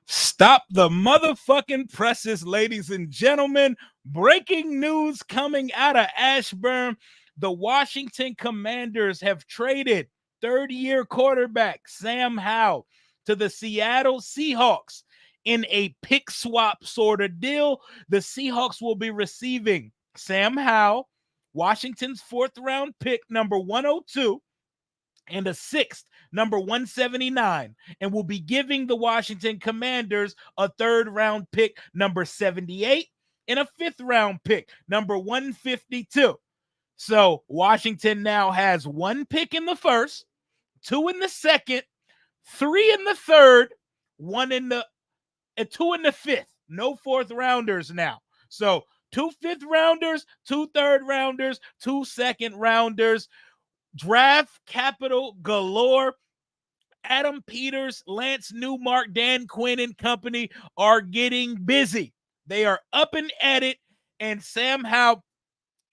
Stop the motherfucking presses, ladies and gentlemen. Breaking news coming out of Ashburn. The Washington Commanders have traded third-year quarterback Sam Howell to the Seattle Seahawks in a pick swap sort of deal. The Seahawks will be receiving Sam Howell, Washington's fourth-round pick, number 102, and a sixth, number 179, and will be giving the Washington Commanders a third-round pick, number 78, and a fifth-round pick, number 152. So Washington now has one pick in the first, two in the second, three in the third, one in the and two in the fifth. No fourth rounders now. So two fifth rounders, two third rounders, two second rounders. Draft capital galore. Adam Peters, Lance Newmark, Dan Quinn and company are getting busy. They are up and at it, and Sam Howell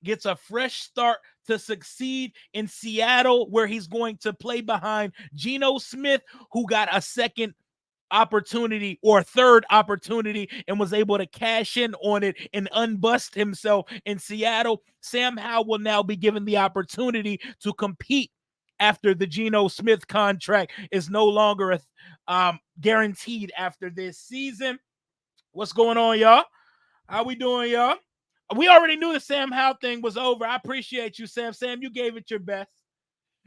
gets a fresh start to succeed in Seattle, where he's going to play behind Geno Smith, who got a second opportunity or a third opportunity and was able to cash in on it and unbust himself in Seattle. Sam Howell will now be given the opportunity to compete after the Geno Smith contract is no longer guaranteed after this season. What's going on, y'all? How we doing, y'all? We already knew the Sam Howell thing was over. I appreciate you, Sam. Sam, you gave it your best.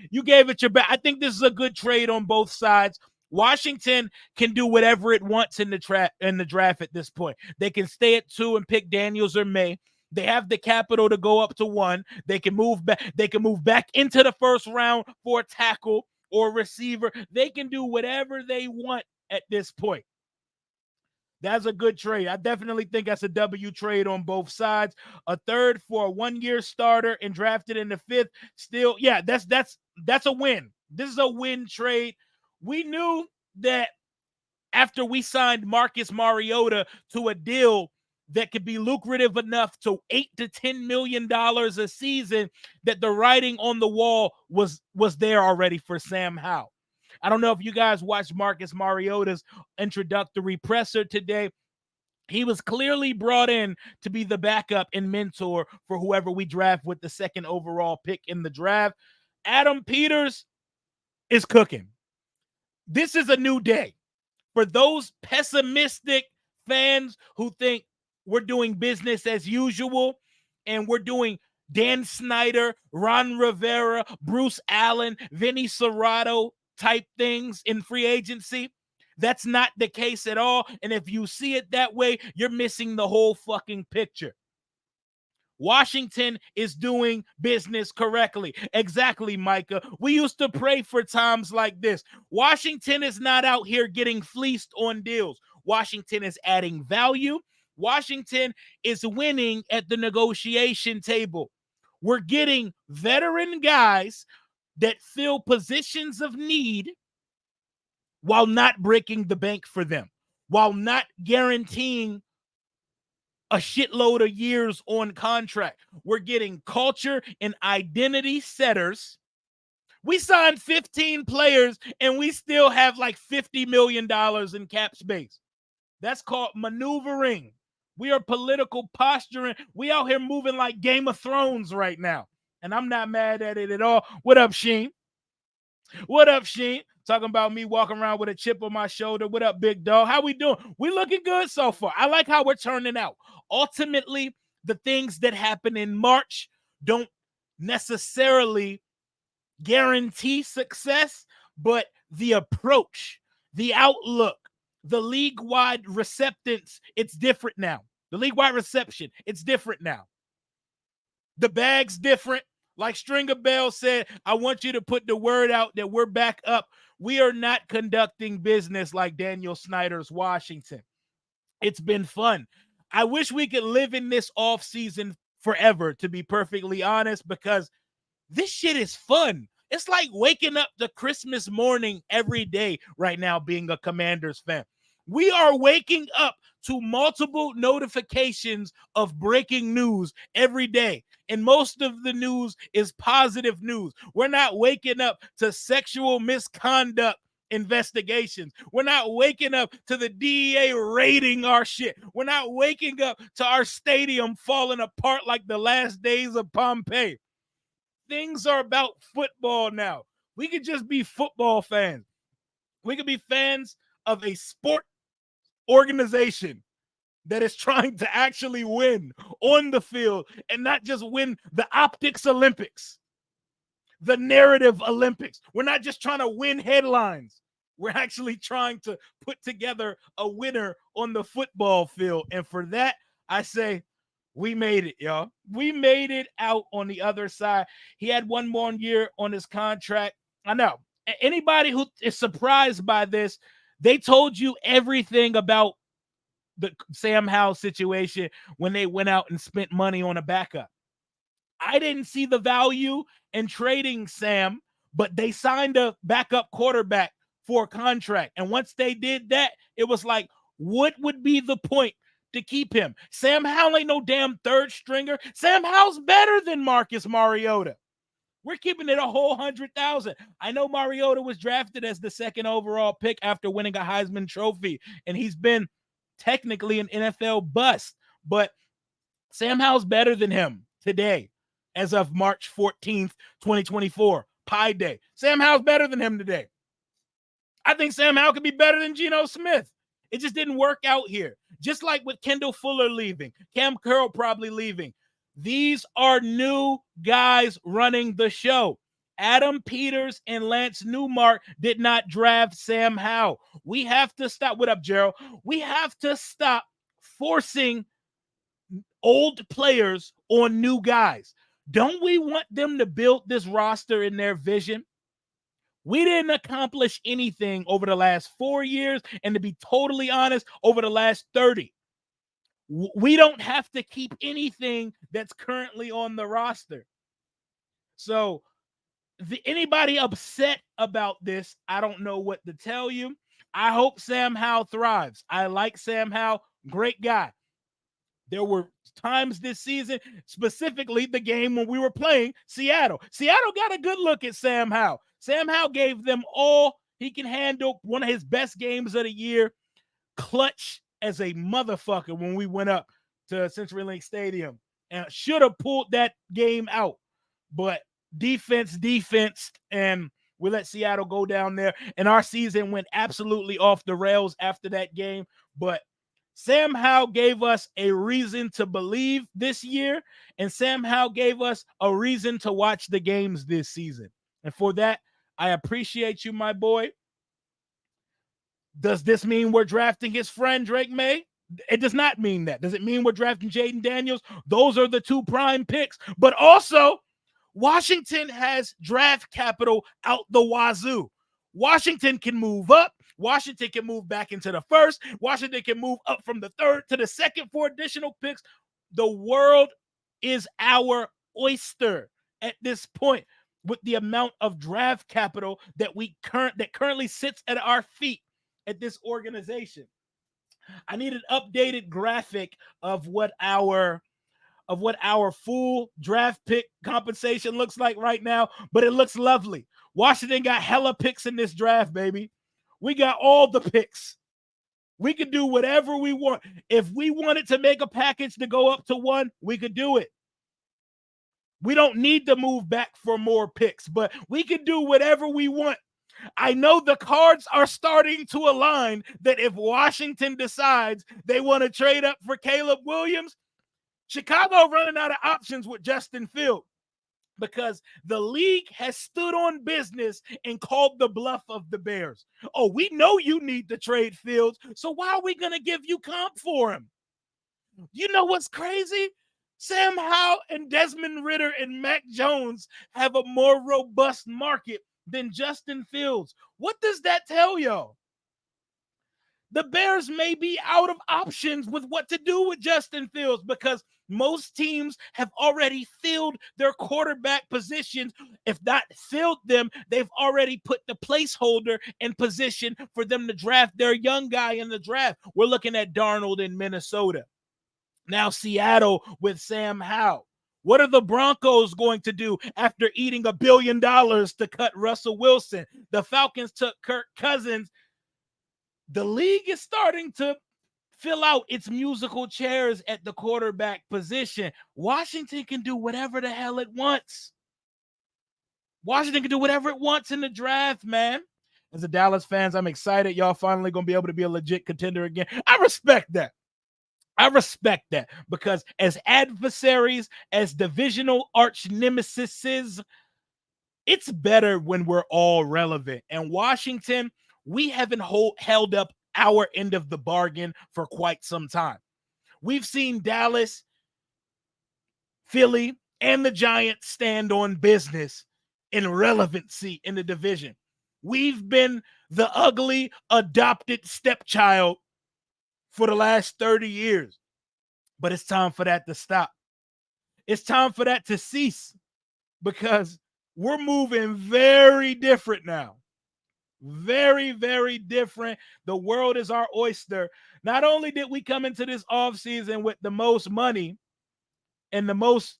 You gave it your best. I think this is a good trade on both sides. Washington can do whatever it wants in the draft at this point. They can stay at 2 and pick Daniels or May. They have the capital to go up to 1. They can move back. They can move back into the first round for a tackle or receiver. They can do whatever they want at this point. That's a good trade. I definitely think that's a W trade on both sides. A third for a 1-year starter and drafted in the 5th. Still, yeah, that's a win. This is a win trade. We knew that after we signed Marcus Mariota to a deal that could be lucrative enough to $8 to $10 million a season, that the writing on the wall was there already for Sam Howell. I don't know if you guys watched Marcus Mariota's introductory presser today. He was clearly brought in to be the backup and mentor for whoever we draft with the second overall pick in the draft. Adam Peters is cooking. This is a new day. For those pessimistic fans who think we're doing business as usual and we're doing Dan Snyder, Ron Rivera, Bruce Allen, Vinny Serrato type things in free agency, that's not the case at all. And if you see it that way, you're missing the whole fucking picture. Washington is doing business correctly. Exactly, Micah. We used to pray for times like this. Washington is not out here getting fleeced on deals. Washington is adding value. Washington is winning at the negotiation table. We're getting veteran guys that fill positions of need while not breaking the bank for them, while not guaranteeing a shitload of years on contract. We're getting culture and identity setters. We signed 15 players and we still have like $50 million in cap space. That's called maneuvering. We are political posturing. We out here moving like Game of Thrones right now. And I'm not mad at it at all. What up, Sheen? What up, Sheen? Talking about me walking around with a chip on my shoulder. What up, big dog? How we doing? We looking good so far. I like how we're turning out. Ultimately, the things that happen in March don't necessarily guarantee success, but the approach, the outlook, the league-wide receptance, it's different now. The league-wide reception, it's different now. The bag's different. Like Stringer Bell said, I want you to put the word out that we're back up. We are not conducting business like Daniel Snyder's Washington. It's been fun. I wish we could live in this offseason forever, to be perfectly honest, because this shit is fun. It's like waking up to Christmas morning every day right now being a Commanders fan. We are waking up to multiple notifications of breaking news every day. And most of the news is positive news. We're not waking up to sexual misconduct investigations. We're not waking up to the DEA raiding our shit. We're not waking up to our stadium falling apart like the last days of Pompeii. Things are about football now. We could just be football fans. We could be fans of a sport organization that is trying to actually win on the field and not just win the optics Olympics, the narrative Olympics. We're not just trying to win headlines. We're actually trying to put together a winner on the football field. And for that, I say, we made it, y'all. We made it out on the other side. He had one more year on his contract. I know. Anybody who is surprised by this, they told you everything about the Sam Howell situation when they went out and spent money on a backup. I didn't see the value in trading Sam, but they signed a backup quarterback for a contract. And once they did that, it was like, what would be the point to keep him? Sam Howell ain't no damn third stringer. Sam Howell's better than Marcus Mariota. We're keeping it a whole 100,000. I know Mariota was drafted as the second overall pick after winning a Heisman Trophy, and he's been technically an NFL bust, but Sam Howell's better than him today as of March 14th, 2024, Pi Day. Sam Howell's better than him today. I think Sam Howell could be better than Geno Smith. It just didn't work out here. Just like with Kendall Fuller leaving, Cam Curl probably leaving. These are new guys running the show. Adam Peters and Lance Newmark did not draft Sam Howell. We have to stop. What up, Gerald? We have to stop forcing old players on new guys. Don't we want them to build this roster in their vision? We didn't accomplish anything over the last 4 years, and to be totally honest, over the last 30. We don't have to keep anything that's currently on the roster. So anybody upset about this, I don't know what to tell you. I hope Sam Howell thrives. I like Sam Howell. Great guy. There were times this season, specifically the game when we were playing Seattle. Seattle got a good look at Sam Howell. Sam Howell gave them all he can handle. One of his best games of the year. Clutch as a motherfucker when we went up to CenturyLink Stadium and should have pulled that game out. But defense, and we let Seattle go down there. And our season went absolutely off the rails after that game. But Sam Howell gave us a reason to believe this year, and Sam Howell gave us a reason to watch the games this season. And for that, I appreciate you, my boy. Does this mean we're drafting his friend Drake May? It does not mean that. Does it mean we're drafting Jaden Daniels? Those are the two prime picks. But also, Washington has draft capital out the wazoo. Washington can move up. Washington can move back into the first. Washington can move up from the third to the second for additional picks. The world is our oyster at this point with the amount of draft capital that currently sits at our feet at this organization. I need an updated graphic of what our full draft pick compensation looks like right now, but it looks lovely. Washington got hella picks in this draft, baby. We got all the picks. We could do whatever we want. If we wanted to make a package to go up to 1, we could do it. We don't need to move back for more picks, but we could do whatever we want. I know the cards are starting to align that if Washington decides they want to trade up for Caleb Williams, Chicago running out of options with Justin Fields because the league has stood on business and called the bluff of the Bears. Oh, we know you need to trade Fields, so why are we going to give you comp for him? You know what's crazy? Sam Howell and Desmond Ridder and Mac Jones have a more robust market than Justin Fields. What does that tell y'all? The Bears may be out of options with what to do with Justin Fields because most teams have already filled their quarterback positions. If not filled them, they've already put the placeholder in position for them to draft their young guy in the draft. We're looking at Darnold in Minnesota. Now Seattle with Sam Howell. What are the Broncos going to do after eating $1 billion to cut Russell Wilson? The Falcons took Kirk Cousins. The league is starting to fill out its musical chairs at the quarterback position. Washington can do whatever the hell it wants. Washington can do whatever it wants in the draft, man. As a Dallas fans, I'm excited. Y'all finally going to be able to be a legit contender again. I respect that. Because as adversaries, as divisional arch nemesis, it's better when we're all relevant. And Washington, we haven't held up our end of the bargain for quite some time. We've seen Dallas, Philly, and the Giants stand on business in relevancy in the division. We've been the ugly adopted stepchild for the last 30 years. But it's time for that to stop. It's time for that to cease because we're moving very different now. Very, very different. The world is our oyster. Not only did we come into this offseason with the most money and the most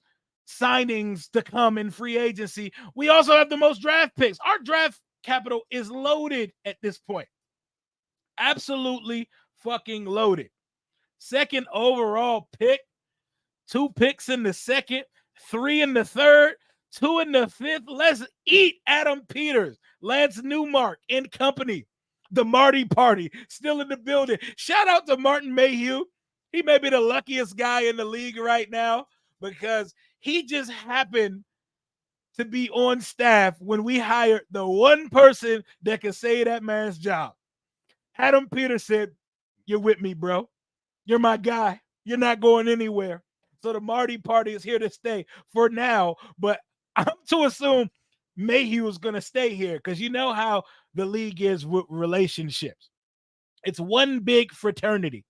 signings to come in free agency, we also have the most draft picks. Our draft capital is loaded at this point. Absolutely fucking loaded. Second overall pick, 2 picks in the second, 3 in the third, 2 in the fifth. Let's eat, Adam Peters, Lance Newmark and company. The Marty Party still in the building. Shout out to Martin Mayhew. He may be the luckiest guy in the league right now because he just happened to be on staff when we hired the one person that can say that man's job. Adam Peters said, "You're with me, bro. You're my guy. You're not going anywhere." So the Marty Party is here to stay for now, but I'm to assume Mayhew is going to stay here because you know how the league is with relationships. It's one big fraternity,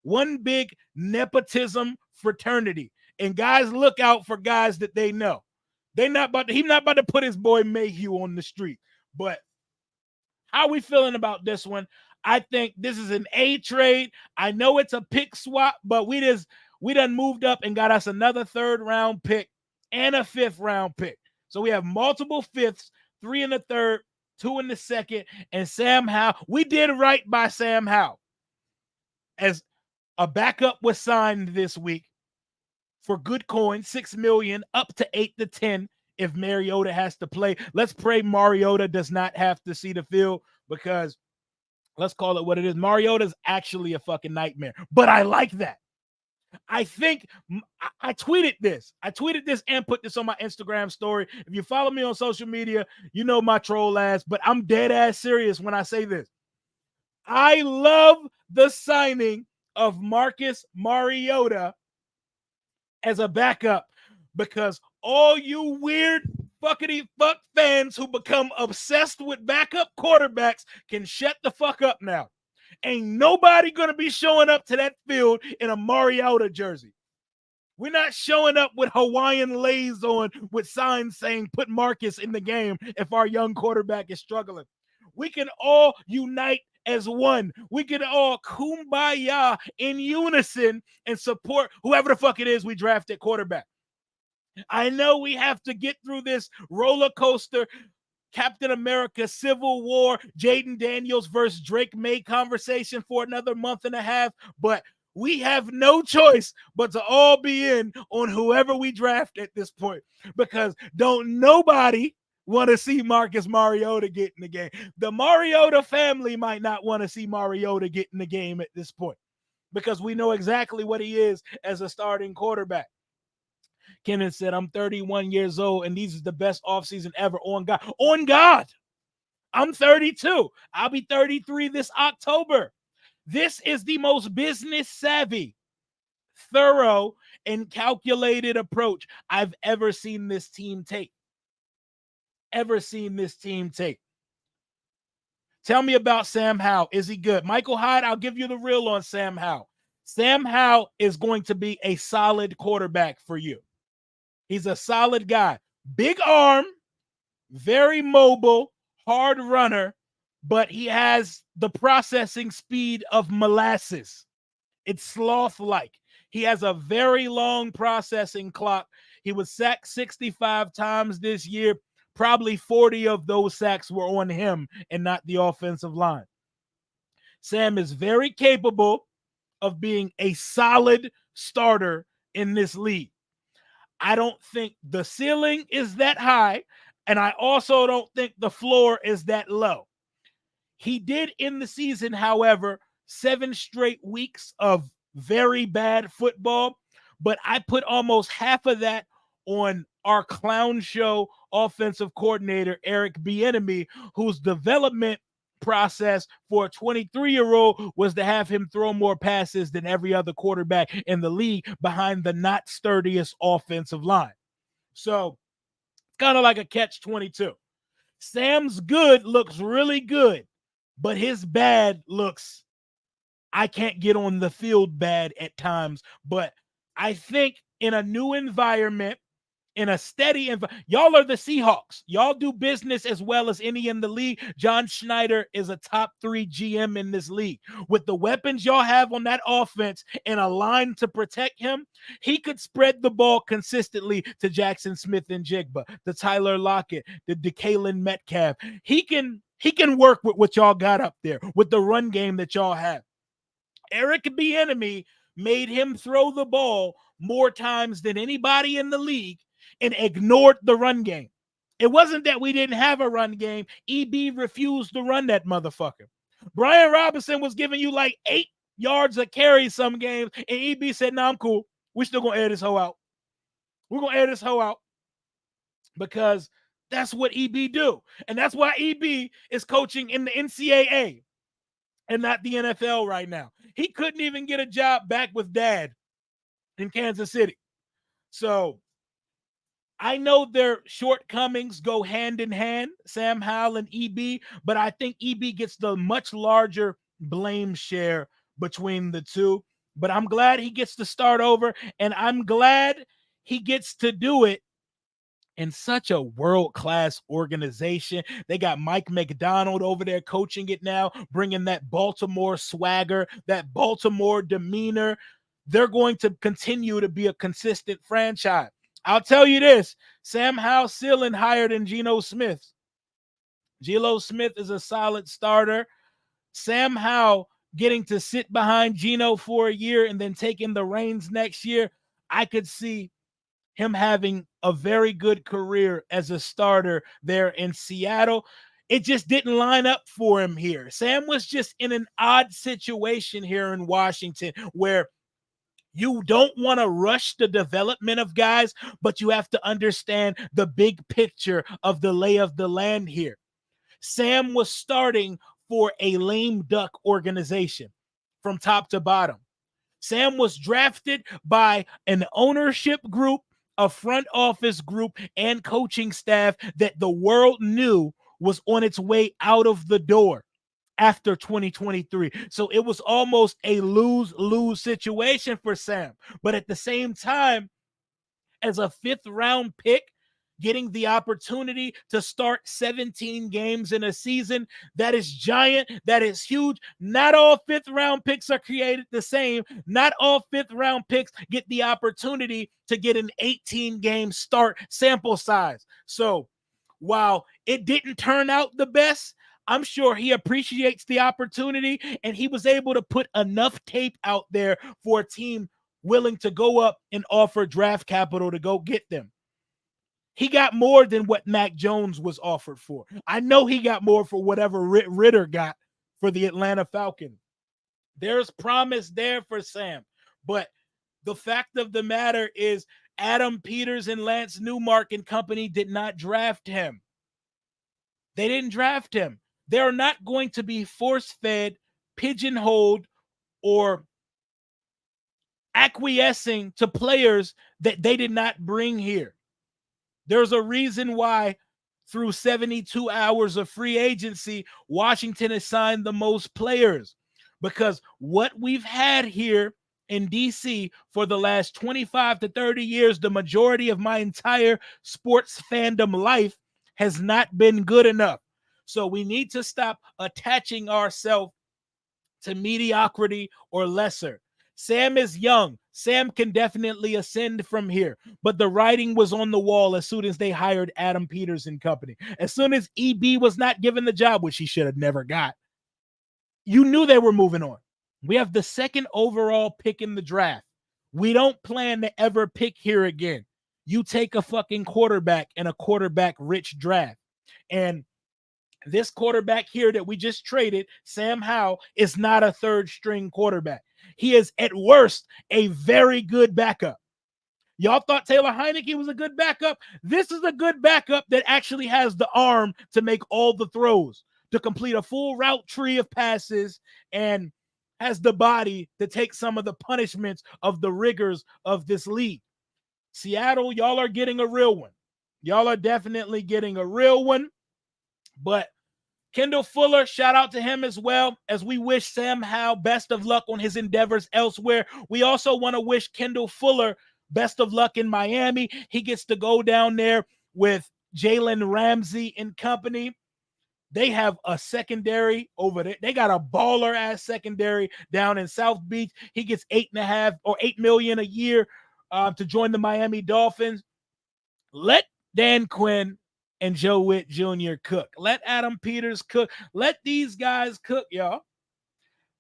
one big nepotism fraternity, and guys look out for guys that they know. He's not about to put his boy Mayhew on the street. But how are we feeling about this one? I think this is an A trade. I know it's a pick swap, but we done moved up and got us another 3rd round pick and a 5th round pick. So we have multiple 5ths, 3 in the 3rd, 2 in the 2nd, and Sam Howell. We did right by Sam Howell. As a backup was signed this week for good coin, $6 million, up to 8 to 10 if Mariota has to play. Let's pray Mariota does not have to see the field because let's call it what it is. Mariota's actually a fucking nightmare, but I like that. I think I tweeted this. And put this on my Instagram story. If you follow me on social media, you know my troll ass, but I'm dead ass serious when I say this. I love the signing of Marcus Mariota as a backup because all you weird fuckity fuck fans who become obsessed with backup quarterbacks can shut the fuck up now. Ain't nobody going to be showing up to that field in a Mariota jersey. We're not showing up with Hawaiian lays on with signs saying put Marcus in the game if our young quarterback is struggling. We can all unite as one. We can all kumbaya in unison and support whoever the fuck it is we draft at quarterback. I know we have to get through this roller coaster, Captain America, Civil War, Jaden Daniels versus Drake May conversation for another month and a half, but we have no choice but to all be in on whoever we draft at this point because don't nobody want to see Marcus Mariota get in the game. The Mariota family might not want to see Mariota get in the game at this point because we know exactly what he is as a starting quarterback. Kenan said, I'm 31 years old, and these is the best offseason ever on God. On God. I'm 32. I'll be 33 this October. This is the most business savvy, thorough, and calculated approach I've ever seen this team take. Tell me about Sam Howell. Is he good? Michael Hyde, I'll give you the real on Sam Howell. Sam Howell is going to be a solid quarterback for you. He's a solid guy. Big arm, very mobile, hard runner, but he has the processing speed of molasses. It's sloth-like. He has a very long processing clock. He was sacked 65 times this year. Probably 40 of those sacks were on him and not the offensive line. Sam is very capable of being a solid starter in this league. I don't think the ceiling is that high, and I also don't think the floor is that low. He did in the season, however, 7 straight weeks of very bad football, but I put almost half of that on our clown show offensive coordinator, Eric Bieniemy, whose development process for a 23-year-old was to have him throw more passes than every other quarterback in the league behind the not sturdiest offensive line. So it's kind of like a catch-22. Sam's good looks really good, but his bad looks, I can't get on the field bad at times. But I think in a new environment, in a steady environment, y'all are the Seahawks. Y'all do business as well as any in the league. John Schneider is a top 3 GM in this league. With the weapons y'all have on that offense and a line to protect him, he could spread the ball consistently to Jackson Smith and Jigba, to Tyler Lockett, to DeKalen Metcalf. He can work with what y'all got up there, with the run game that y'all have. Eric Bieniemy made him throw the ball more times than anybody in the league and ignored the run game. It wasn't that we didn't have a run game. EB refused to run that motherfucker. Brian Robinson was giving you like 8 yards a carry some games, and EB said, "No, I'm cool. We're still going to air this hoe out. We're going to air this hoe out," because that's what EB do. And that's why EB is coaching in the NCAA and not the NFL right now. He couldn't even get a job back with dad in Kansas City. So I know their shortcomings go hand in hand, Sam Howell and EB, but I think EB gets the much larger blame share between the two. But I'm glad he gets to start over, and I'm glad he gets to do it in such a world-class organization. They got Mike McDonald over there coaching it now, bringing that Baltimore swagger, that Baltimore demeanor. They're going to continue to be a consistent franchise. I'll tell you this, Sam Howell's ceiling higher than Geno Smith. Geno Smith is a solid starter. Sam Howell getting to sit behind Geno for a year and then taking the reins next year, I could see him having a very good career as a starter there in Seattle. It just didn't line up for him here. Sam was just in an odd situation here in Washington where you don't want to rush the development of guys, but you have to understand the big picture of the lay of the land here. Sam was starting for a lame duck organization from top to bottom. Sam was drafted by an ownership group, a front office group, and coaching staff that the world knew was on its way out of the door after 2023. So it was almost a lose-lose situation for Sam. But at the same time, as a 5th round pick, getting the opportunity to start 17 games in a season, that is giant, that is huge. Not all 5th round picks are created the same. Not all 5th round picks get the opportunity to get an 18-game start sample size. So while it didn't turn out the best, I'm sure he appreciates the opportunity, and he was able to put enough tape out there for a team willing to go up and offer draft capital to go get them. He got more than what Mac Jones was offered for. I know he got more for whatever Ritter got for the Atlanta Falcons. There's promise there for Sam. But the fact of the matter is Adam Peters and Lance Newmark and company did not draft him. They didn't draft him. They're not going to be force-fed, pigeonholed, or acquiescing to players that they did not bring here. There's a reason why through 72 hours of free agency, Washington has signed the most players, because what we've had here in DC for the last 25 to 30 years, the majority of my entire sports fandom life, has not been good enough. So we need to stop attaching ourselves to mediocrity or lesser. Sam is young. Sam can definitely ascend from here. But the writing was on the wall as soon as they hired Adam Peters and company. As soon as EB was not given the job, which he should have never got, you knew they were moving on. We have the second overall pick in the draft. We don't plan to ever pick here again. You take a fucking quarterback in a quarterback rich draft. And this quarterback here that we just traded, Sam Howell, is not a third string quarterback. He is at worst a very good backup. Y'all thought Taylor Heineke was a good backup? This is a good backup that actually has the arm to make all the throws, to complete a full route tree of passes, and has the body to take some of the punishments of the rigors of this league. Seattle, y'all are getting a real one. Y'all are definitely getting a real one. But Kendall Fuller, shout out to him as well, as we wish Sam Howell best of luck on his endeavors elsewhere. We also want to wish Kendall Fuller best of luck in Miami. He gets to go down there with Jalen Ramsey and company. They have a secondary over there. They got a baller ass secondary down in South Beach. He gets $8 million a year to join the Miami Dolphins. Let Dan Quinn and Joe Witt Jr. cook. Let Adam Peters cook. Let these guys cook, y'all.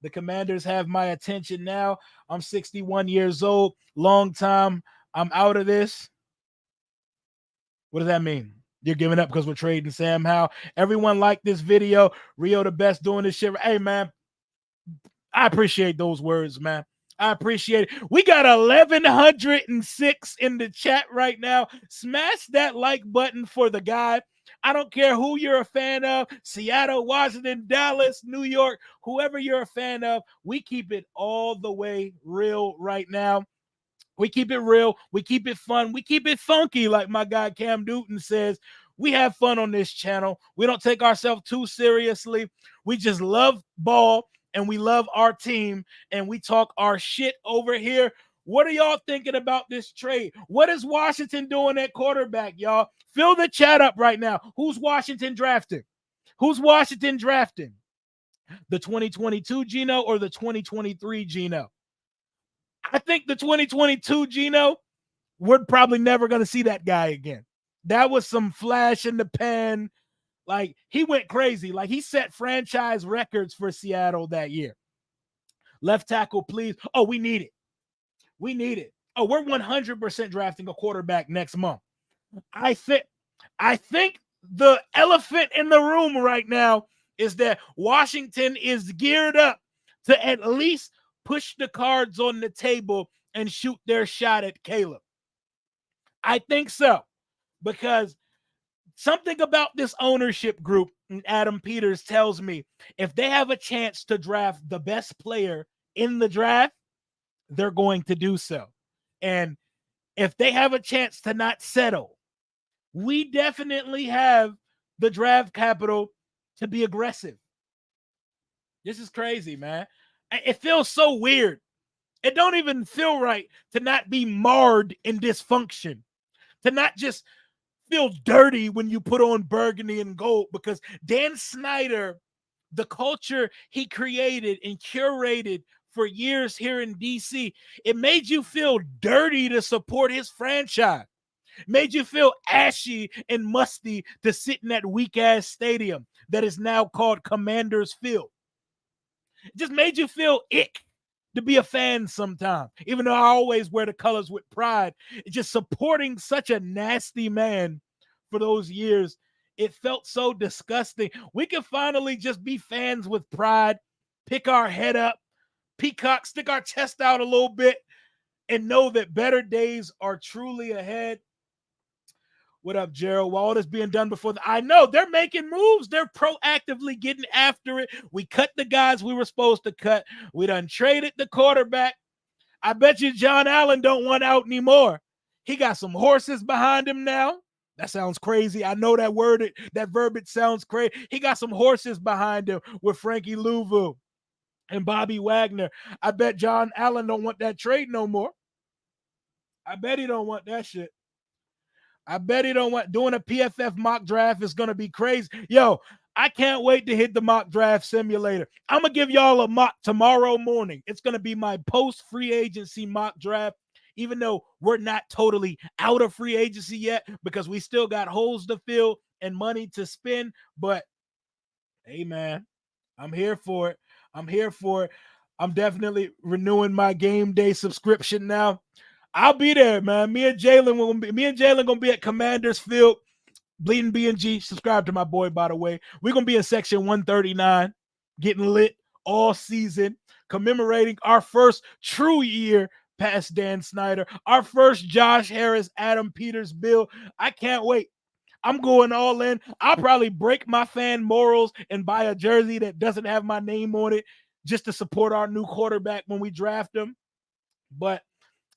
The Commanders have my attention now. I'm 61 years old. Long time. I'm out of this. What does that mean? You're giving up because we're trading Sam Howell. Everyone liked this video. Rio the best doing this shit. Hey, man, I appreciate those words, man. I appreciate it. We got 1,106 in the chat right now. Smash that like button for the guy. I don't care who you're a fan of, Seattle, Washington, Dallas, New York, whoever you're a fan of, we keep it all the way real right now. We keep it real. We keep it fun. We keep it funky, like my guy Cam Newton says. We have fun on this channel. We don't take ourselves too seriously. We just love ball, and we love our team, and we talk our shit over here. What are y'all thinking about this trade? What is Washington doing at quarterback, y'all? Fill the chat up right now. Who's Washington drafting? Who's Washington drafting? The 2022 Geno or the 2023 Geno? I think the 2022 Geno, we're probably never going to see that guy again. That was some flash in the pan. Like, he went crazy. Like, he set franchise records for Seattle that year. Left tackle, please. Oh, we need it. We need it. Oh, we're 100% drafting a quarterback next month. I think the elephant in the room right now is that Washington is geared up to at least push the cards on the table and shoot their shot at Caleb. I think so, because something about this ownership group, Adam Peters tells me, if they have a chance to draft the best player in the draft, they're going to do so. And if they have a chance to not settle, we definitely have the draft capital to be aggressive. This is crazy, man. It feels so weird. It don't even feel right to not be marred in dysfunction, to not just feel dirty when you put on burgundy and gold, because Dan Snyder, the culture he created and curated for years here in DC, it made you feel dirty to support his franchise. It made you feel ashy and musty to sit in that weak-ass stadium that is now called Commanders Field. It just made you feel ick to be a fan sometimes, even though I always wear the colors with pride. It's just supporting such a nasty man for those years. It felt so disgusting. We can finally just be fans with pride, pick our head up, peacock, stick our chest out a little bit, and know that better days are truly ahead. What up, Gerald? While all this being done before I know they're making moves. They're proactively getting after it. We cut the guys we were supposed to cut. We done traded the quarterback. I bet you John Allen don't want out anymore. He got some horses behind him now. That sounds crazy. I know that word, that verbiage sounds crazy. He got some horses behind him with Frankie Louvu and Bobby Wagner. I bet John Allen don't want that trade no more. I bet he don't want that shit. I bet he don't want, doing a PFF mock draft is going to be crazy. Yo, I can't wait to hit the mock draft simulator. I'm going to give y'all a mock tomorrow morning. It's going to be my post free agency mock draft, even though we're not totally out of free agency yet because we still got holes to fill and money to spend. But hey, man, I'm here for it. I'm here for it. I'm definitely renewing my game day subscription now. I'll be there, man. Me and Jalen gonna be at Commanders Field. Bleeding B&G. Subscribe to my boy, by the way. We're gonna be in section 139, getting lit all season, commemorating our first true year past Dan Snyder, our first Josh Harris, Adam Peters bill. I can't wait. I'm going all in. I'll probably break my fan morals and buy a jersey that doesn't have my name on it just to support our new quarterback when we draft him. But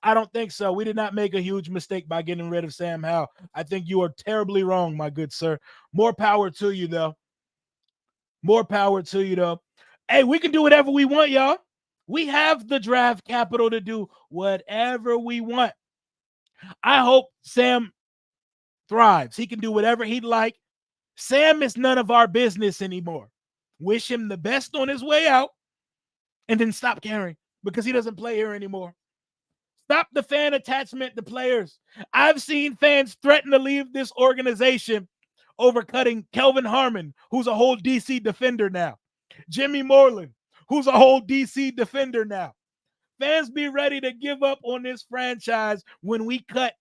I don't think so. We did not make a huge mistake by getting rid of Sam Howell. I think you are terribly wrong, my good sir. More power to you, though. More power to you, though. Hey, we can do whatever we want, y'all. We have the draft capital to do whatever we want. I hope Sam thrives. He can do whatever he'd like. Sam is none of our business anymore. Wish him the best on his way out and then stop caring because he doesn't play here anymore. Stop the fan attachment to players. I've seen fans threaten to leave this organization over cutting Kelvin Harmon, who's a whole DC defender now. Jimmy Moreland, who's a whole DC defender now. Fans be ready to give up on this franchise when we cut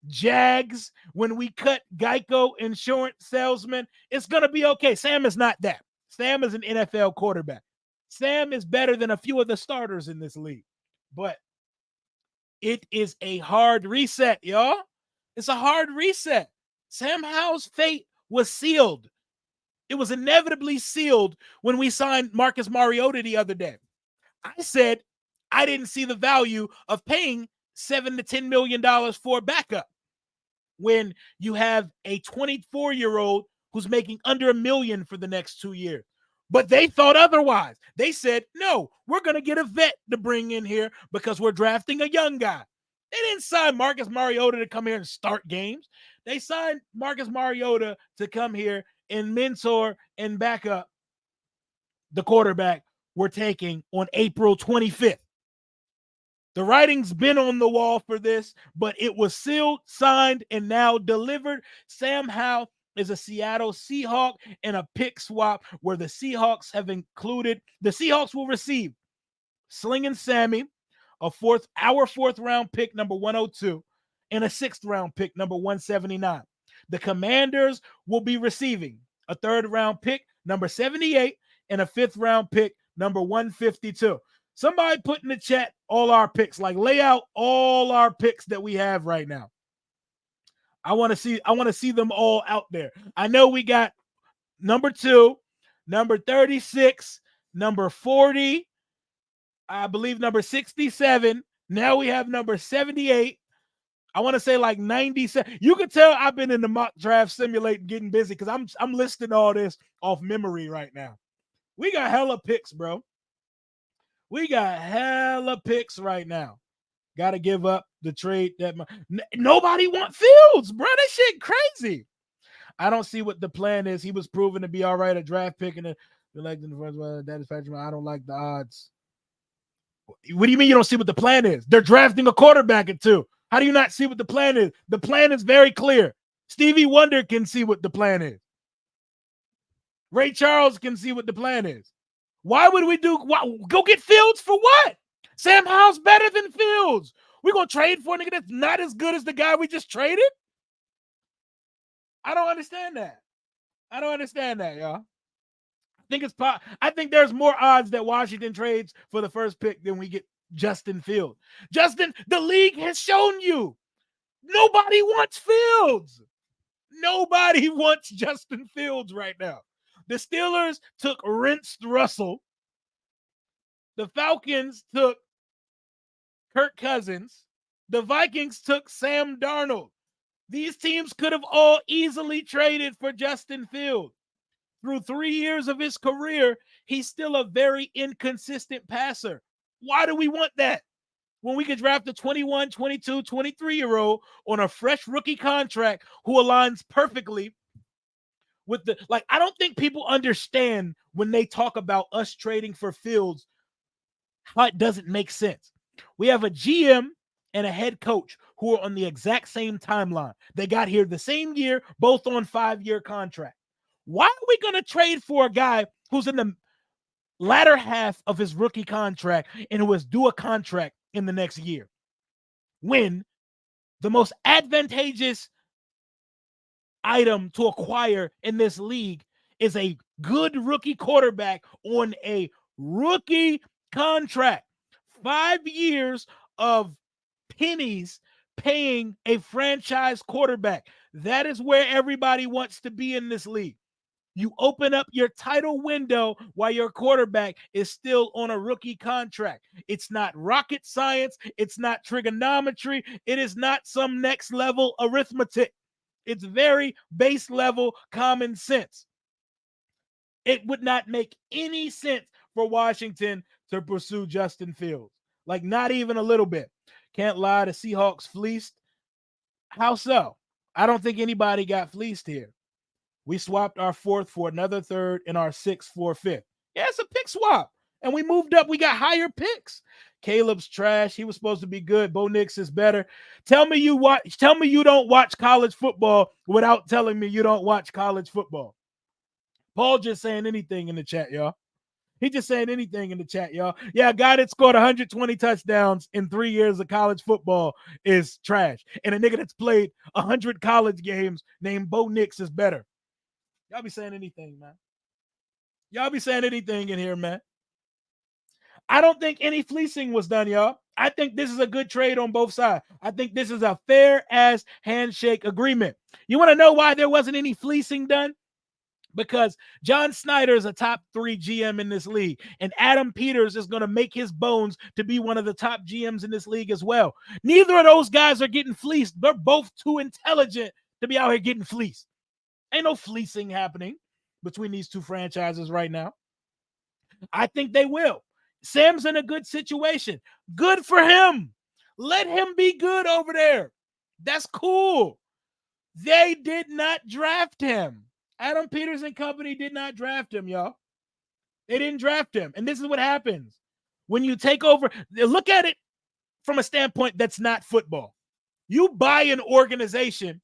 Jags, when we cut Geico insurance salesman. It's going to be okay. Sam is not that. Sam is an NFL quarterback. Sam is better than a few of the starters in this league. But it is a hard reset, y'all. It's a hard reset. Sam Howell's fate was sealed. It was inevitably sealed when we signed Marcus Mariota the other day. I said I didn't see the value of paying $7 to $10 million for a backup when you have a 24-year-old who's making under $1 million for the next 2 years. But they thought otherwise. They said, no, we're going to get a vet to bring in here because we're drafting a young guy. They didn't sign Marcus Mariota to come here and start games. They signed Marcus Mariota to come here and mentor and back up the quarterback we're taking on April 25th. The writing's been on the wall for this, but it was sealed, signed, and now delivered. Sam Howell is a Seattle Seahawk and a pick swap where the Seahawks have included, the Seahawks will receive Slingin' Sammy, our fourth round pick, number 102, and a sixth round pick, number 179. The Commanders will be receiving a third round pick, number 78, and a fifth round pick, number 152. Somebody put in the chat all our picks, like lay out all our picks that we have right now. I want to see them all out there. I know we got number 2, number 36, number 40, I believe number 67. Now we have number 78. I want to say like 97. You can tell I've been in the mock draft simulating, getting busy because I'm listing all this off memory right now. We got hella picks, bro. We got hella picks right now. Got to give up the trade that nobody want Fields, bro. That shit crazy. I don't see what the plan is. He was proven to be all right, a draft pick and elected the first one. That is factual. I don't like the odds. What do you mean you don't see what the plan is? They're drafting a quarterback at 2. How do you not see what the plan is? The plan is very clear. Stevie Wonder can see what the plan is. Ray Charles can see what the plan is. Why would we go get Fields for what? Sam Howell's better than Fields. We're going to trade for a nigga that's not as good as the guy we just traded? I don't understand that. Y'all. I think there's more odds that Washington trades for the first pick than we get Justin Fields. Justin, the league has shown you. Nobody wants Fields. Nobody wants Justin Fields right now. The Steelers took rinsed Russell. The Falcons took Kirk Cousins. The Vikings took Sam Darnold. These teams could have all easily traded for Justin Fields. Through 3 years of his career, he's still a very inconsistent passer. Why do we want that? When we could draft a 21, 22, 23-year-old on a fresh rookie contract who aligns perfectly with the like. I don't think people understand when they talk about us trading for Fields how it doesn't make sense. We have a GM and a head coach who are on the exact same timeline. They got here the same year, both on 5-year contract. Why are we going to trade for a guy who's in the latter half of his rookie contract and who is due a contract in the next year, when the most advantageous item to acquire in this league is a good rookie quarterback on a rookie contract? 5 years of pennies paying a franchise quarterback. That is where everybody wants to be in this league. You open up your title window while your quarterback is still on a rookie contract. It's not rocket science. It's not trigonometry. It is not some next level arithmetic. It's very base level common sense. It would not make any sense for Washington to pursue Justin Fields. Like, not even a little bit. Can't lie, the Seahawks fleeced. How so? I don't think anybody got fleeced here. We swapped our 4th for another 3rd and our 6th for a 5th. Yeah, it's a pick swap. And we moved up. We got higher picks. Caleb's trash. He was supposed to be good. Bo Nix is better. Tell me you don't watch college football without telling me you don't watch college football. Paul just saying anything in the chat, y'all. He just saying anything in the chat, y'all. Yeah, a guy that scored 120 touchdowns in 3 years of college football is trash. And a nigga that's played 100 college games named Bo Nix is better. Y'all be saying anything, man. Y'all be saying anything in here, man. I don't think any fleecing was done, y'all. I think this is a good trade on both sides. I think this is a fair-ass handshake agreement. You want to know why there wasn't any fleecing done? Because John Snyder is a top 3 GM in this league, and Adam Peters is going to make his bones to be one of the top GMs in this league as well. Neither of those guys are getting fleeced. They're both too intelligent to be out here getting fleeced. Ain't no fleecing happening between these two franchises right now. I think they will. Sam's in a good situation. Good for him. Let him be good over there. That's cool. They did not draft him. Adam Peters and company did not draft him, y'all. They didn't draft him. And this is what happens when you take over. Look at it from a standpoint that's not football. You buy an organization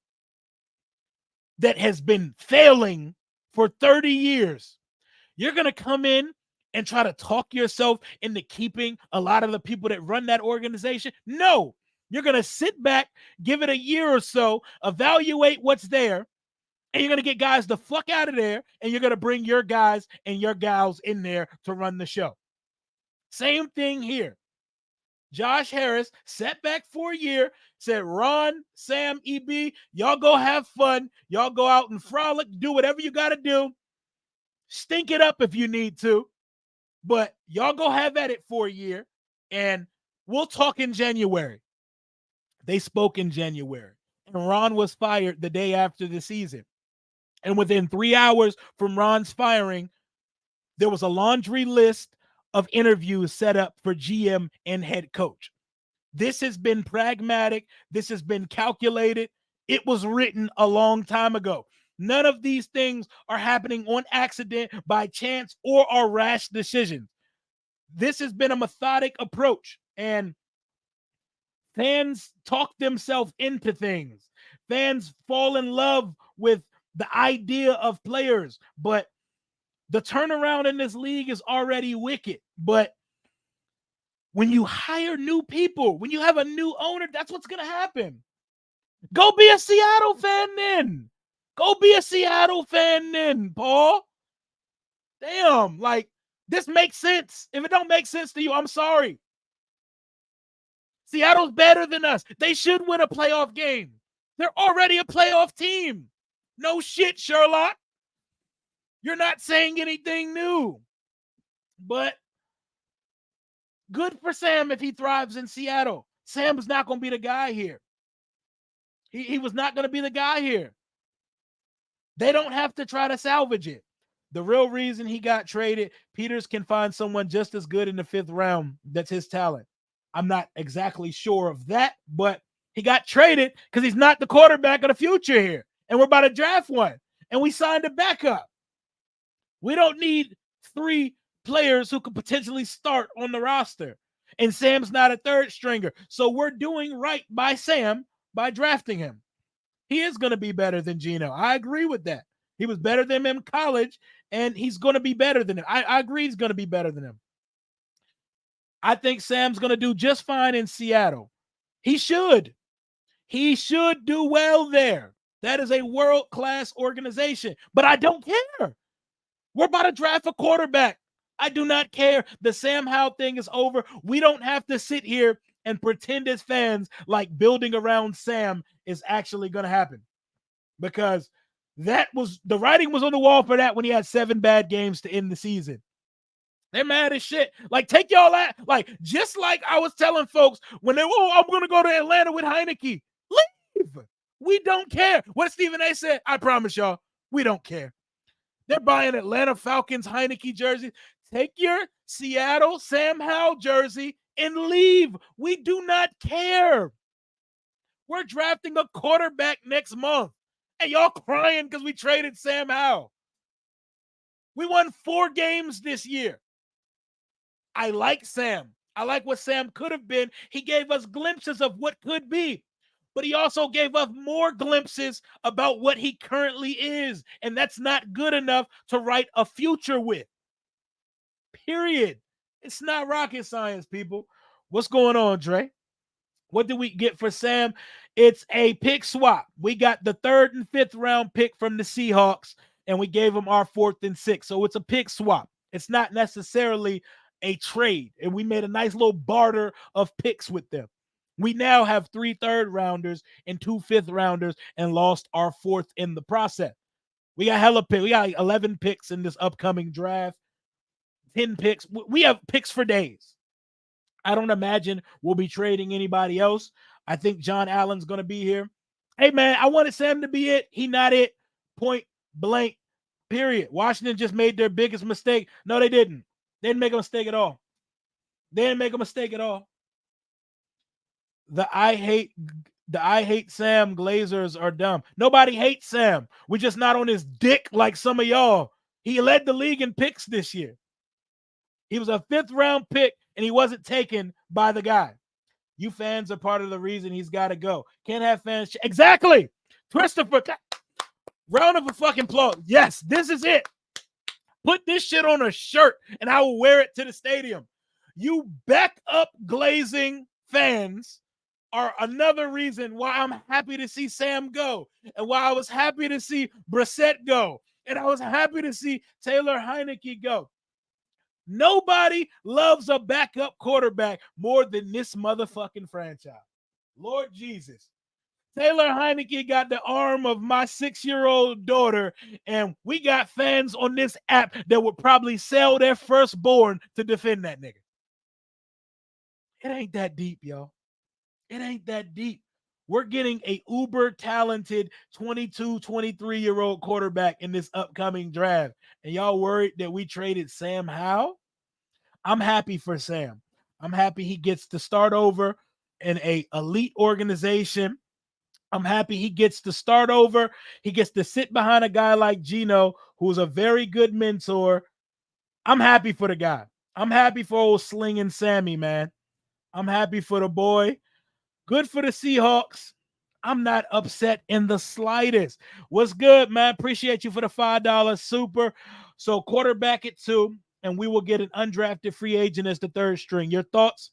that has been failing for 30 years. You're going to come in and try to talk yourself into keeping a lot of the people that run that organization? No. You're going to sit back, give it a year or so, evaluate what's there, and you're going to get guys the fuck out of there, and you're going to bring your guys and your gals in there to run the show. Same thing here. Josh Harris sat back for a year, said, Ron, Sam, EB, y'all go have fun. Y'all go out and frolic, do whatever you got to do. Stink it up if you need to. But y'all go have at it for a year, and we'll talk in January. They spoke in January, and Ron was fired the day after the season. And within 3 hours from Ron's firing, there was a laundry list of interviews set up for GM and head coach. This has been pragmatic. This has been calculated. It was written a long time ago. None of these things are happening on accident, by chance, or are rash decisions. This has been a methodic approach, and fans talk themselves into things. Fans fall in love with the idea of players, but the turnaround in this league is already wicked. But when you hire new people, when you have a new owner, that's what's going to happen. Go be a Seattle fan then. Go be a Seattle fan then, Paul. Damn, like, this makes sense. If it don't make sense to you, I'm sorry. Seattle's better than us. They should win a playoff game. They're already a playoff team. No shit, Sherlock. You're not saying anything new. But good for Sam if he thrives in Seattle. Sam's not going to be the guy here. He was not going to be the guy here. They don't have to try to salvage it. The real reason he got traded, Peters can find someone just as good in the 5th round that's his talent. I'm not exactly sure of that, but he got traded because he's not the quarterback of the future here. And we're about to draft one. and we signed a backup. We don't need 3 players who could potentially start on the roster. And Sam's not a third stringer. So we're doing right by Sam by drafting him. He is going to be better than Geno. I agree with that. He was better than him in college, and he's going to be better than him. I agree he's going to be better than him. I think Sam's going to do just fine in Seattle. He should. He should do well there. That is a world-class organization. But I don't care. We're about to draft a quarterback. I do not care. The Sam Howell thing is over. We don't have to sit here and pretend as fans like building around Sam is actually going to happen. Because that was the writing was on the wall for that when he had 7 bad games to end the season. They're mad as shit. Like, take y'all out. Like, just like I was telling folks when they, I'm going to go to Atlanta with Heineke. Leave. We don't care. What Stephen A said, I promise y'all, we don't care. They're buying Atlanta Falcons Heineke jersey. Take your Seattle Sam Howell jersey and leave. We do not care. We're drafting a quarterback next month. And y'all crying because we traded Sam Howell. We won 4 games this year. I like Sam. I like what Sam could have been. He gave us glimpses of what could be. But he also gave us more glimpses about what he currently is. And that's not good enough to write a future with. Period. It's not rocket science, people. What's going on, Dre? What did we get for Sam? It's a pick swap. We got the 3rd and 5th round pick from the Seahawks, and we gave them our 4th and 6th. So it's a pick swap. It's not necessarily a trade. And we made a nice little barter of picks with them. We now have 3 3rd-rounders and 2 5th-rounders and lost our 4th in the process. We got hella picks. We got 11 picks in this upcoming draft, 10 picks. We have picks for days. I don't imagine we'll be trading anybody else. I think John Allen's going to be here. Hey, man, I wanted Sam to be it. He not it. Point blank, period. Washington just made their biggest mistake. No, they didn't. They didn't make a mistake at all. They didn't make a mistake at all. The I hate Sam Glazers are dumb. Nobody hates Sam. We're just not on his dick like some of y'all. He led the league in picks this year. He was a 5th-round pick, and he wasn't taken by the guy. You fans are part of the reason he's got to go. Can't have fans. Exactly. Christopher, round of a fucking applause. Yes, this is it. Put this shit on a shirt, and I will wear it to the stadium. You back up glazing fans are another reason why I'm happy to see Sam go, and why I was happy to see Brissett go, and I was happy to see Taylor Heineke go. Nobody loves a backup quarterback more than this motherfucking franchise. Lord Jesus. Taylor Heineke got the arm of my 6-year-old daughter, and we got fans on this app that would probably sell their firstborn to defend that nigga. It ain't that deep, y'all. It ain't that deep. We're getting a uber talented 22, 23-year-old quarterback in this upcoming draft. And y'all worried that we traded Sam Howell? I'm happy for Sam. I'm happy he gets to start over in a elite organization. I'm happy he gets to start over. He gets to sit behind a guy like Geno, who's a very good mentor. I'm happy for the guy. I'm happy for old slinging Sammy, man. I'm happy for the boy. Good for the Seahawks. I'm not upset in the slightest. What's good, man? Appreciate you for the $5 super. So quarterback at 2, and we will get an undrafted free agent as the 3rd string. Your thoughts?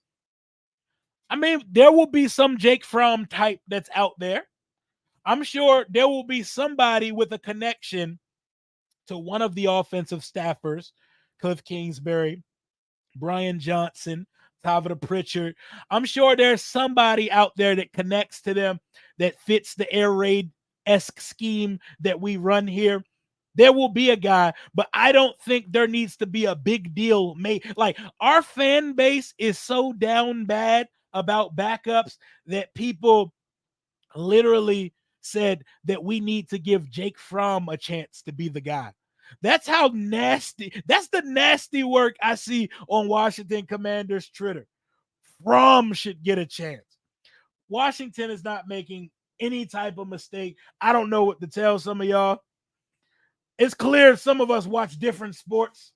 I mean, there will be some Jake Fromm type that's out there. I'm sure there will be somebody with a connection to one of the offensive staffers, Cliff Kingsbury, Brian Johnson, Tavita Pritchard. I'm sure there's somebody out there that connects to them that fits the air raid-esque scheme that we run here. There will be a guy, but I don't think there needs to be a big deal made. Like, our fan base is so down bad about backups that people literally said that we need to give Jake Fromm a chance to be the guy. That's how nasty. That's the nasty work I see on Washington Commanders Twitter. Fromm should get a chance. Washington is not making any type of mistake. I don't know what to tell some of y'all. It's clear some of us watch different sports.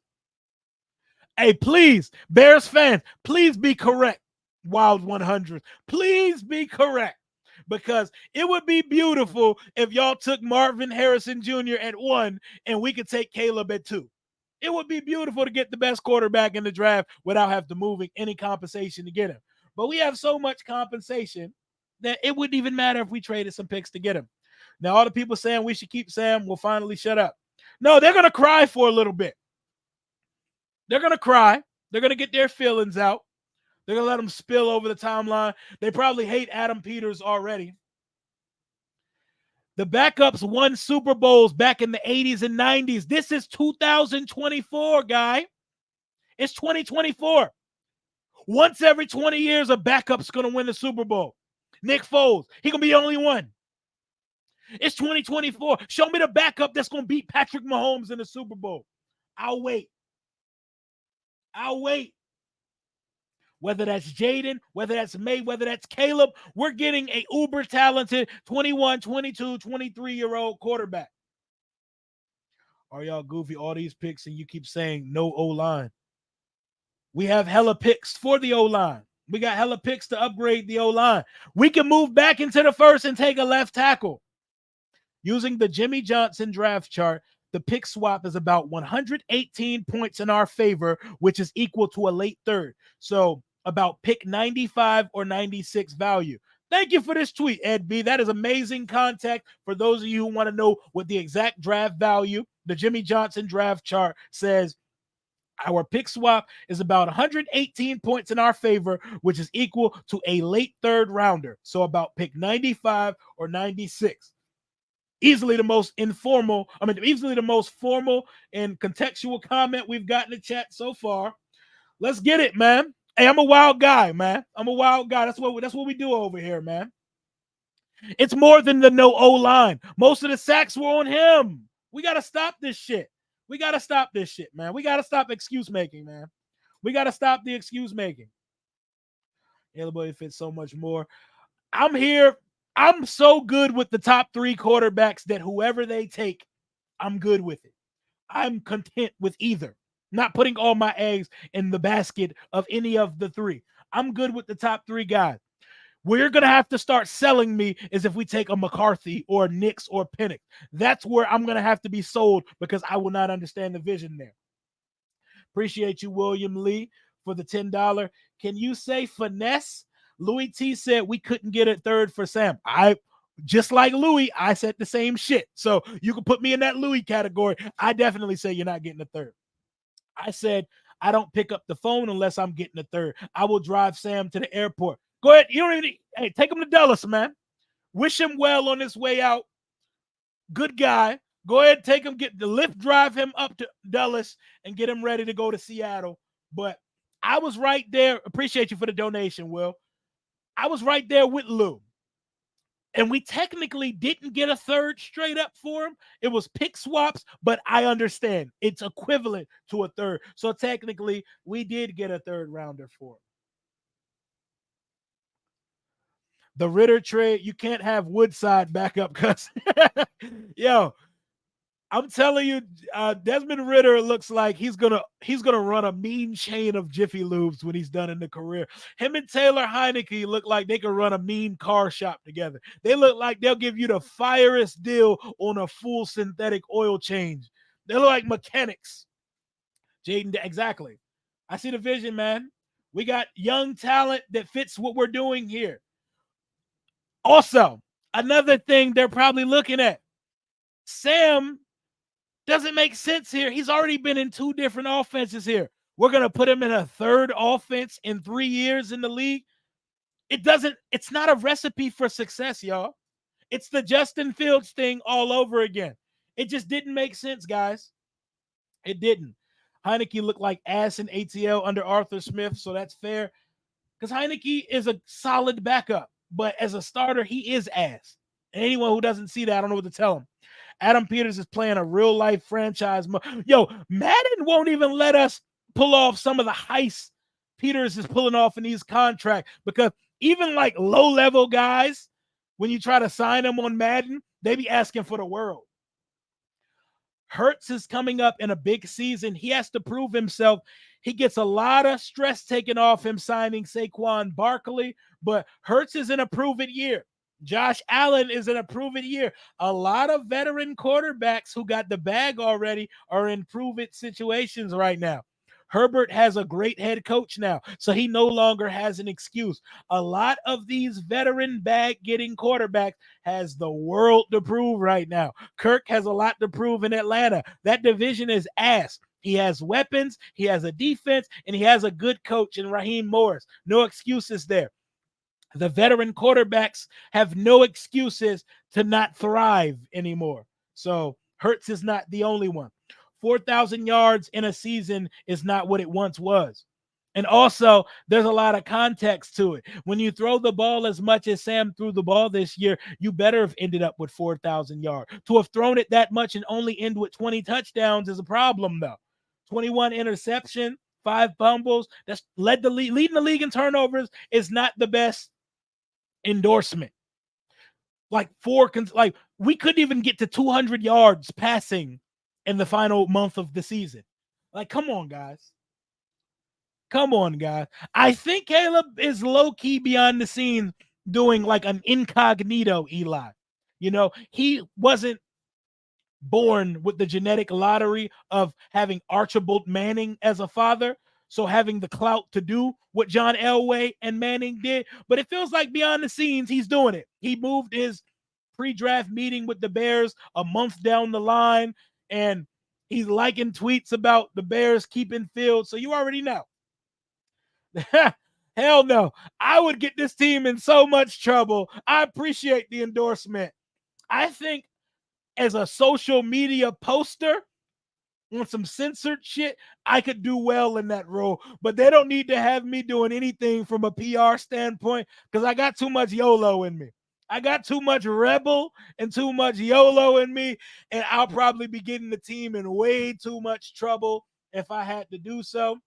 Hey, please, Bears fans, please be correct. Wild 100. Please be correct. Because it would be beautiful if y'all took Marvin Harrison Jr. at 1 and we could take Caleb at 2. It would be beautiful to get the best quarterback in the draft without having to move any compensation to get him. But we have so much compensation that it wouldn't even matter if we traded some picks to get him. Now, all the people saying we should keep Sam will finally shut up. No, they're going to cry for a little bit. They're going to cry. They're going to get their feelings out. They're going to let them spill over the timeline. They probably hate Adam Peters already. The backups won Super Bowls back in the 80s and 90s. This is 2024, guy. It's 2024. Once every 20 years, a backup's going to win the Super Bowl. Nick Foles, he going to be the only one. It's 2024. Show me the backup that's going to beat Patrick Mahomes in the Super Bowl. I'll wait. I'll wait. Whether that's Jaden, whether that's May, whether that's Caleb, we're getting a uber talented 21, 22, 23-year-old quarterback. Are y'all goofy? All these picks and you keep saying no O-line. We have hella picks for the O-line. We got hella picks to upgrade the O-line. We can move back into the first and take a left tackle. Using the Jimmy Johnson draft chart, the pick swap is about 118 points in our favor, which is equal to a late third. So about pick 95 or 96 value. Thank you for this tweet, Ed B. That is amazing contact for those of you who want to know what the exact draft value. The Jimmy Johnson draft chart says our pick swap is about 118 points in our favor, which is equal to a late third rounder. So about pick 95 or 96. Easily the most easily the most formal and contextual comment we've gotten in the chat so far. Let's get it, man. Hey, I'm a wild guy, man. I'm a wild guy. That's what we do over here, man. It's more than the no O-line. Most of the sacks were on him. We got to stop this shit. We got to stop this shit, man. We got to stop excuse making, man. We got to stop the excuse making. Everybody fits so much more. I'm here. I'm so good with the top 3 quarterbacks that whoever they take, I'm good with it. I'm content with either. Not putting all my eggs in the basket of any of the 3. I'm good with the top 3 guys. Where you're going to have to start selling me is if we take a McCarthy or a Nix or Penix. That's where I'm going to have to be sold because I will not understand the vision there. Appreciate you, William Lee, for the $10. Can you say finesse? Louis T said we couldn't get a third for Sam. Just like Louis, I said the same shit. So you can put me in that Louis category. I definitely say you're not getting a third. I said I don't pick up the phone unless I'm getting a third. I will drive Sam to the airport. Go ahead. You don't even hey, take him to Dallas, man. Wish him well on his way out. Good guy. Go ahead, take him, get the lift, drive him up to Dallas and get him ready to go to Seattle. But I was right there. Appreciate you for the donation, Will. I was right there with Lou. And we technically didn't get a third straight up for him. It was pick swaps, but I understand. It's equivalent to a third. So technically, we did get a third rounder for him. The Ritter trade, you can't have Woodside back up because, yo, I'm telling you, Desmond Ritter looks like he's gonna run a mean chain of Jiffy Lubes when he's done in the career. Him and Taylor Heineke look like they could run a mean car shop together. They look like they'll give you the firest deal on a full synthetic oil change. They look like mechanics. Jaden, exactly. I see the vision, man. We got young talent that fits what we're doing here. Also, another thing they're probably looking at, Sam doesn't make sense here. He's already been in 2 different offenses here. We're going to put him in a third offense in 3 years in the league. It's not a recipe for success, y'all. It's the Justin Fields thing all over again. It just didn't make sense, guys. It didn't. Heineke looked like ass in ATL under Arthur Smith, so that's fair. Because Heineke is a solid backup, but as a starter, he is ass. And anyone who doesn't see that, I don't know what to tell him. Adam Peters is playing a real-life franchise. Yo, Madden won't even let us pull off some of the heists Peters is pulling off in these contracts because even like low-level guys, when you try to sign them on Madden, they be asking for the world. Hurts is coming up in a big season. He has to prove himself. He gets a lot of stress taken off him signing Saquon Barkley, but Hurts is in a prove-it year. Josh Allen is in a prove-it year. A lot of veteran quarterbacks who got the bag already are in prove-it situations right now. Herbert has a great head coach now, so he no longer has an excuse. A lot of these veteran bag-getting quarterbacks has the world to prove right now. Kirk has a lot to prove in Atlanta. That division is ass. He has weapons, he has a defense, and he has a good coach in Raheem Morris. No excuses there. The veteran quarterbacks have no excuses to not thrive anymore. So Hurts is not the only one. 4,000 yards in a season is not what it once was. And also, there's a lot of context to it. When you throw the ball as much as Sam threw the ball this year, you better have ended up with 4,000 yards. To have thrown it that much and only end with 20 touchdowns is a problem, though. 21 interception, 5 fumbles. That's led the league. Leading the league in turnovers is not the best endorsement. Like we couldn't even get to 200 yards passing in the final month of the season. Like, come on, guys. Come on, guys. I think Caleb is low-key behind the scenes doing like an incognito Eli. You know, he wasn't born with the genetic lottery of having Archibald Manning as a father. So having the clout to do what John Elway and Manning did. But it feels like behind the scenes, he's doing it. He moved his pre-draft meeting with the Bears a month down the line, and he's liking tweets about the Bears keeping Fields. So you already know. Hell no. I would get this team in so much trouble. I appreciate the endorsement. I think as a social media poster on some censored shit, I could do well in that role. But they don't need to have me doing anything from a PR standpoint because I got too much YOLO in me. I got too much rebel and too much YOLO in me, and I'll probably be getting the team in way too much trouble if I had to do so.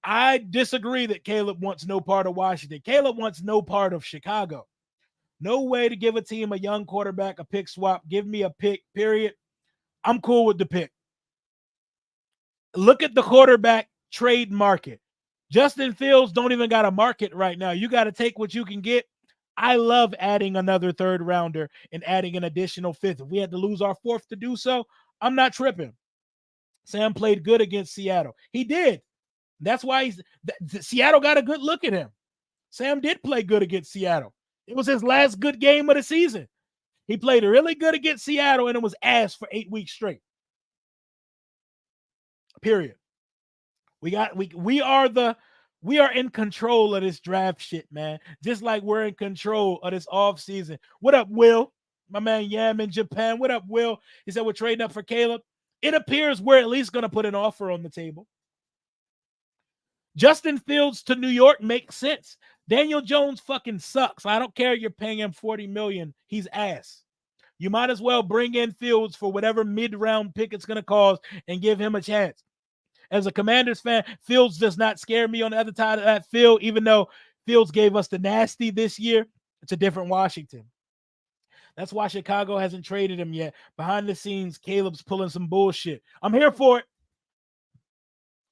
I disagree that Caleb wants no part of Washington. Caleb wants no part of Chicago. No way to give a team a young quarterback a pick swap. Give me a pick, period. I'm cool with the pick. Look at the quarterback trade market. Justin Fields don't even got a market right now. You got to take what you can get. I love adding another third rounder and adding an additional fifth. If we had to lose our fourth to do so, I'm not tripping. Sam played good against Seattle. He did. That's why Seattle got a good look at him. Sam did play good against Seattle. It was his last good game of the season. He played really good against Seattle, and it was ass for 8 weeks straight. Period. We are in control of this draft shit, man. Just like we're in control of this offseason. What up, Will? My man Yam in Japan. What up, Will? He said we're trading up for Caleb. It appears we're at least going to put an offer on the table. Justin Fields to New York makes sense. Daniel Jones fucking sucks. I don't care you're paying him $40 million. He's ass. You might as well bring in Fields for whatever mid-round pick it's going to cost and give him a chance. As a Commanders fan, Fields does not scare me on the other side of that field, even though Fields gave us the nasty this year. It's a different Washington. That's why Chicago hasn't traded him yet. Behind the scenes, Caleb's pulling some bullshit. I'm here for it.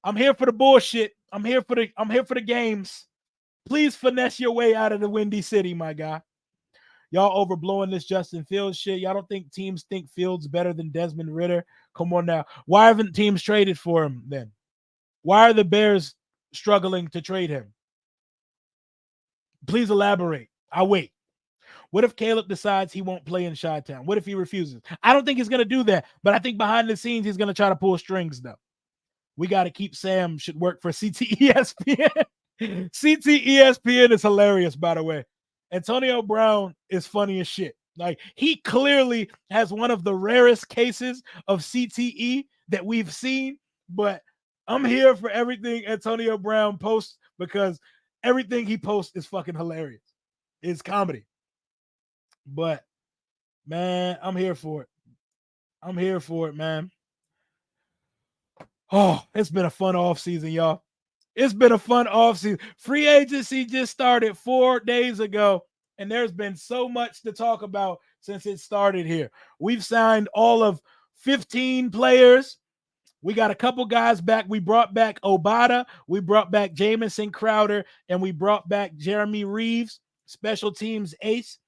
I'm here for the bullshit. I'm here for the games. Please finesse your way out of the Windy City, my guy. Y'all overblowing this Justin Fields shit. Y'all don't think teams think Fields better than Desmond Ridder? Come on now. Why haven't teams traded for him then? Why are the Bears struggling to trade him? Please elaborate. I'll wait. What if Caleb decides he won't play in Chi-Town? What if he refuses? I don't think he's going to do that, but I think behind the scenes he's going to try to pull strings, though. We got to keep Sam should work for CTESPN. CTESPN is hilarious, by the way. Antonio Brown is funny as shit. Like, he clearly has one of the rarest cases of CTE that we've seen, but I'm here for everything Antonio Brown posts because everything he posts is fucking hilarious. It's comedy. But, man, I'm here for it. I'm here for it, man. Oh, it's been a fun offseason, y'all. It's been a fun offseason. Free agency just started 4 days ago, and there's been so much to talk about since it started here. We've signed all of 15 players. We got a couple guys back. We brought back Obata. We brought back Jamison Crowder. And we brought back Jeremy Reeves, special teams ace.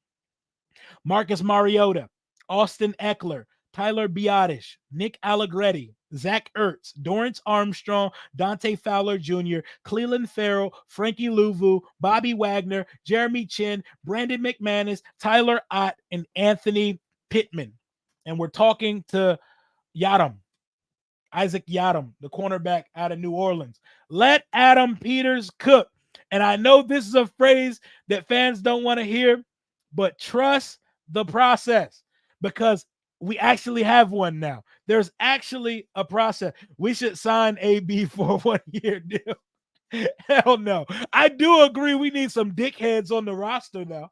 Marcus Mariota, Austin Ekeler, Tyler Biotish, Nick Allegretti, Zach Ertz, Dorrance Armstrong, Dante Fowler Jr., Cleveland Farrell, Frankie Louvu, Bobby Wagner, Jeremy Chin, Brandon McManus, Tyler Ott, and Anthony Pittman. And we're talking to Yadam, Isaac Yadam, the cornerback out of New Orleans. Let Adam Peters cook. And I know this is a phrase that fans don't want to hear, but trust the process, because we actually have one now. There's actually a process. We should sign AB for a 1-year deal. Hell no. I do agree we need some dickheads on the roster now.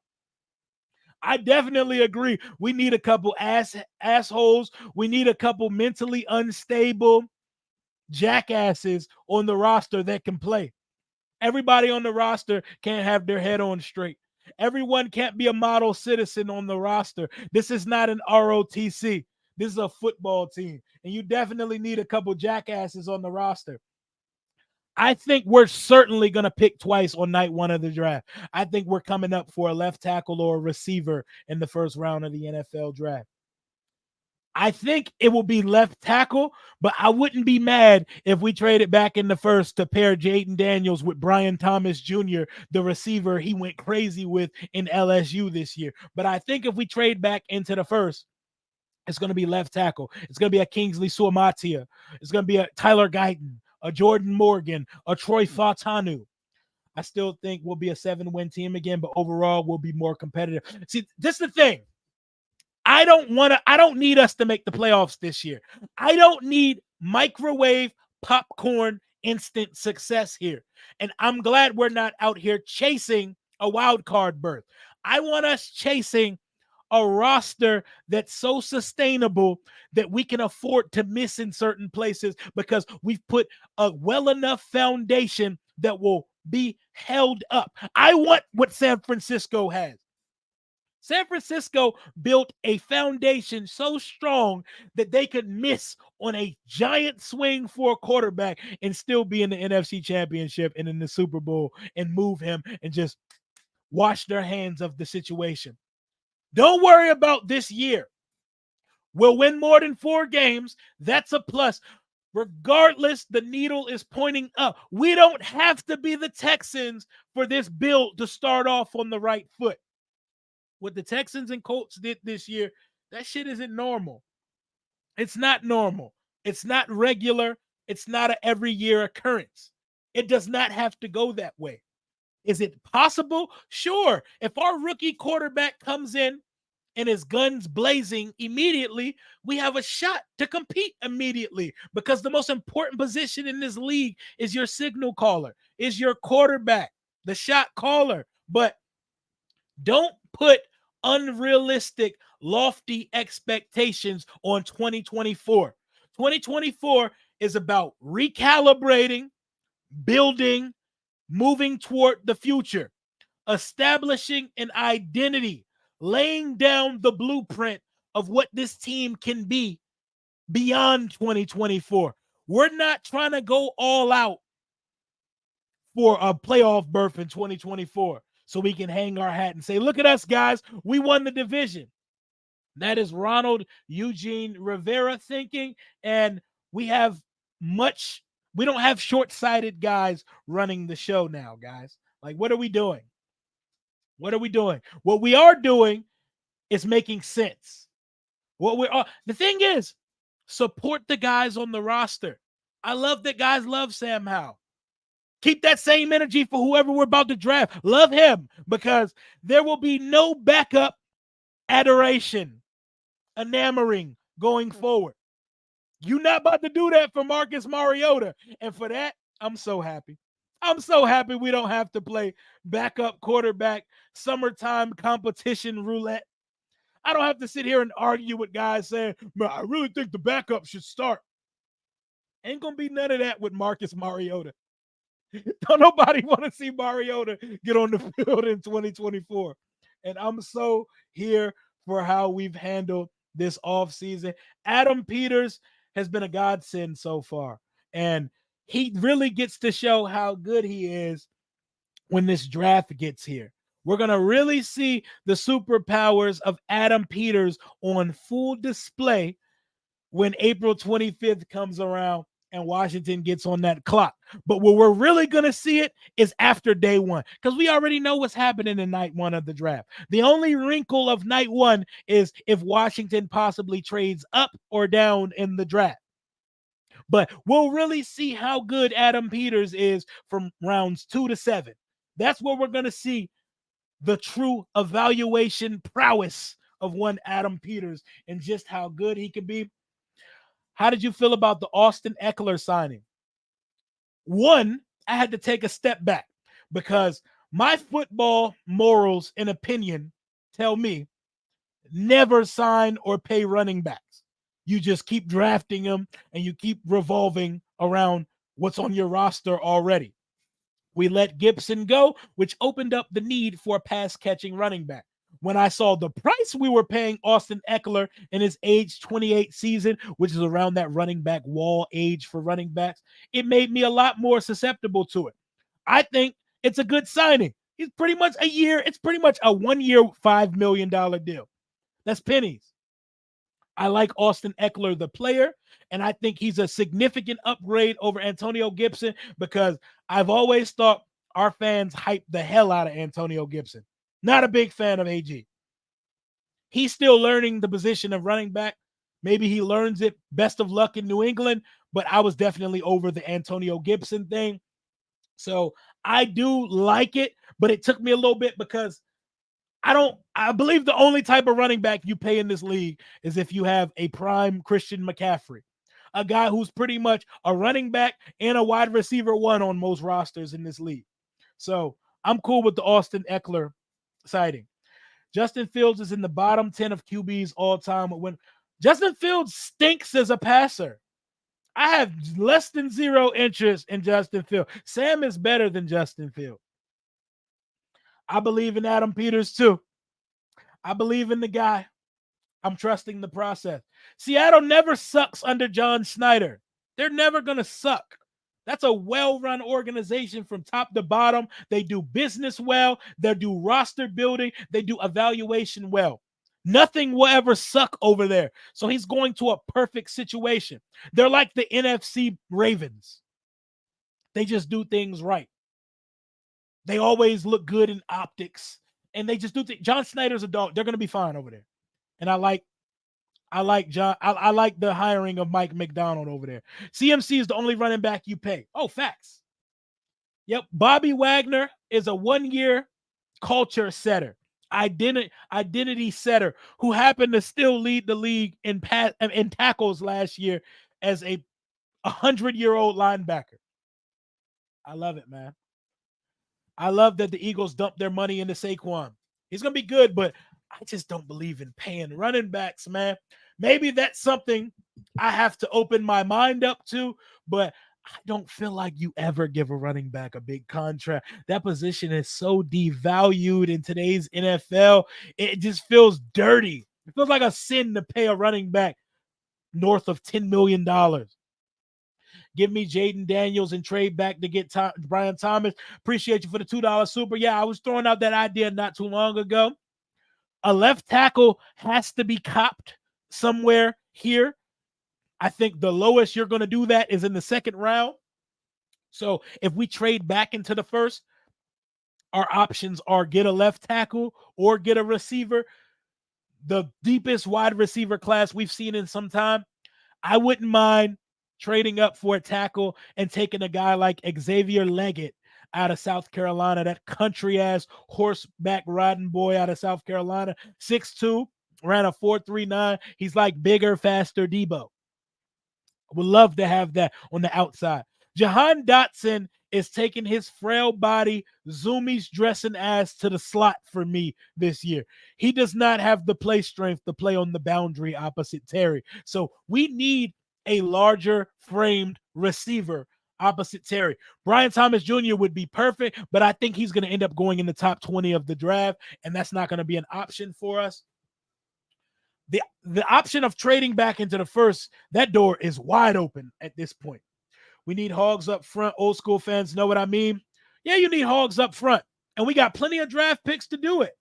I definitely agree. We need a couple assholes. We need a couple mentally unstable jackasses on the roster that can play. Everybody on the roster can't have their head on straight. Everyone can't be a model citizen on the roster. This is not an ROTC. This is a football team. And you definitely need a couple jackasses on the roster. I think we're certainly going to pick twice on night one of the draft. I think we're coming up for a left tackle or a receiver in the first round of the NFL draft. I think it will be left tackle, but I wouldn't be mad if we traded back in the first to pair Jaden Daniels with Brian Thomas Jr., the receiver he went crazy with in LSU this year. But I think if we trade back into the first, it's going to be left tackle. It's going to be a Kingsley Suamatia. It's going to be a Tyler Guyton, a Jordan Morgan, a Troy Fautanu. I still think we'll be a 7-win team again, but overall we'll be more competitive. See, this is the thing. I don't need us to make the playoffs this year. I don't need microwave popcorn instant success here. And I'm glad we're not out here chasing a wild card berth. I want us chasing a roster that's so sustainable that we can afford to miss in certain places because we've put a well enough foundation that will be held up. I want what San Francisco has. San Francisco built a foundation so strong that they could miss on a giant swing for a quarterback and still be in the NFC Championship and in the Super Bowl and move him and just wash their hands of the situation. Don't worry about this year. We'll win more than 4 games. That's a plus. Regardless, the needle is pointing up. We don't have to be the Texans for this build to start off on the right foot. What the Texans and Colts did this year, that shit isn't normal. It's not normal. It's not regular. It's not an every year occurrence. It does not have to go that way. Is it possible? Sure. If our rookie quarterback comes in and his guns blazing immediately, we have a shot to compete immediately, because the most important position in this league is your signal caller, is your quarterback, the shot caller. But don't put unrealistic, lofty expectations on 2024. 2024 is about recalibrating, building, moving toward the future, establishing an identity, laying down the blueprint of what this team can be beyond 2024. We're not trying to go all out for a playoff berth in 2024 so we can hang our hat and say, look at us, guys, we won the division. That is Ronald Eugene Rivera thinking, and we don't have short-sighted guys running the show now, guys. Like, what are we doing? What are we doing? What we are doing is making sense. The thing is, support the guys on the roster. I love that guys love Sam Howell. Keep that same energy for whoever we're about to draft. Love him, because there will be no backup adoration, enamoring going forward. You're not about to do that for Marcus Mariota. And for that, I'm so happy. I'm so happy we don't have to play backup quarterback, summertime competition roulette. I don't have to sit here and argue with guys saying, man, I really think the backup should start. Ain't going to be none of that with Marcus Mariota. Don't nobody want to see Mariota get on the field in 2024. And I'm so here for how we've handled this offseason. Adam Peters has been a godsend so far. And he really gets to show how good he is when this draft gets here. We're going to really see the superpowers of Adam Peters on full display when April 25th comes around and Washington gets on that clock. But where we're really going to see it is after day one, because we already know what's happening in night one of the draft. The only wrinkle of night one is if Washington possibly trades up or down in the draft. But we'll really see how good Adam Peters is from rounds 2 to 7. That's where we're going to see the true evaluation prowess of one Adam Peters and just how good he could be. How did you feel about the Austin Ekeler signing? One, I had to take a step back because my football morals and opinion tell me never sign or pay running backs. You just keep drafting them and you keep revolving around what's on your roster already. We let Gibson go, which opened up the need for a pass-catching running back. When I saw the price we were paying Austin Ekeler in his age 28 season, which is around that running back wall age for running backs, it made me a lot more susceptible to it. I think it's a good signing. He's pretty much a year. It's pretty much a 1 year, $5 million deal. That's pennies. I like Austin Ekeler, the player, and I think he's a significant upgrade over Antonio Gibson because I've always thought our fans hype the hell out of Antonio Gibson. Not a big fan of AG. He's still learning the position of running back. Maybe he learns it. Best of luck in New England, but I was definitely over the Antonio Gibson thing. So I do like it, but it took me a little bit because I believe the only type of running back you pay in this league is if you have a prime Christian McCaffrey, a guy who's pretty much a running back and a wide receiver one on most rosters in this league. So I'm cool with the Austin Ekeler sighting. Justin Fields is in the bottom 10 of QBs all time. When Justin Fields stinks as a passer, I have less than zero interest in Justin Fields. Sam is better than Justin Fields. I believe in Adam Peters too. I believe in the guy. I'm trusting the process. Seattle never sucks under John Schneider. They're never going to suck. That's a well-run organization from top to bottom. They do business well. They do roster building. They do evaluation well. Nothing will ever suck over there. So he's going to a perfect situation. They're like the NFC Ravens. They just do things right. They always look good in optics, and they just do things. John Snyder's a dog. They're going to be fine over there. And I like the hiring of Mike McDonald over there. CMC is the only running back you pay. Oh, facts. Yep. Bobby Wagner is a 1 year culture setter, identity setter who happened to still lead the league in tackles last year as a 100-year-old linebacker. I love it, man. I love that the Eagles dumped their money into Saquon. He's going to be good, but I just don't believe in paying running backs, man. Maybe that's something I have to open my mind up to, but I don't feel like you ever give a running back a big contract. That position is so devalued in today's NFL. It just feels dirty. It feels like a sin to pay a running back north of $10 million. Give me Jaden Daniels and trade back to get Brian Thomas. Appreciate you for the $2 super. Yeah, I was throwing out that idea not too long ago. A left tackle has to be copped somewhere here. I think the lowest you're going to do that is in the second round. So if we trade back into the first, our options are get a left tackle or get a receiver. The deepest wide receiver class we've seen in some time. I wouldn't mind trading up for a tackle and taking a guy like Xavier Leggett out of South Carolina, that country-ass horseback riding boy out of South Carolina, 6'2", ran a 4.39. He's like bigger, faster Debo. Would love to have that on the outside. Jahan Dotson is taking his frail body, zoomies dressing ass to the slot for me this year. He does not have the play strength to play on the boundary opposite Terry. So we need a larger framed receiver opposite Terry. Brian Thomas Jr. would be perfect, but I think he's going to end up going in the top 20 of the draft, and that's not going to be an option for us. The option of trading back into the first, that door is wide open at this point. We need hogs up front. Old school fans know what I mean. Yeah, you need hogs up front. And we got plenty of draft picks to do it.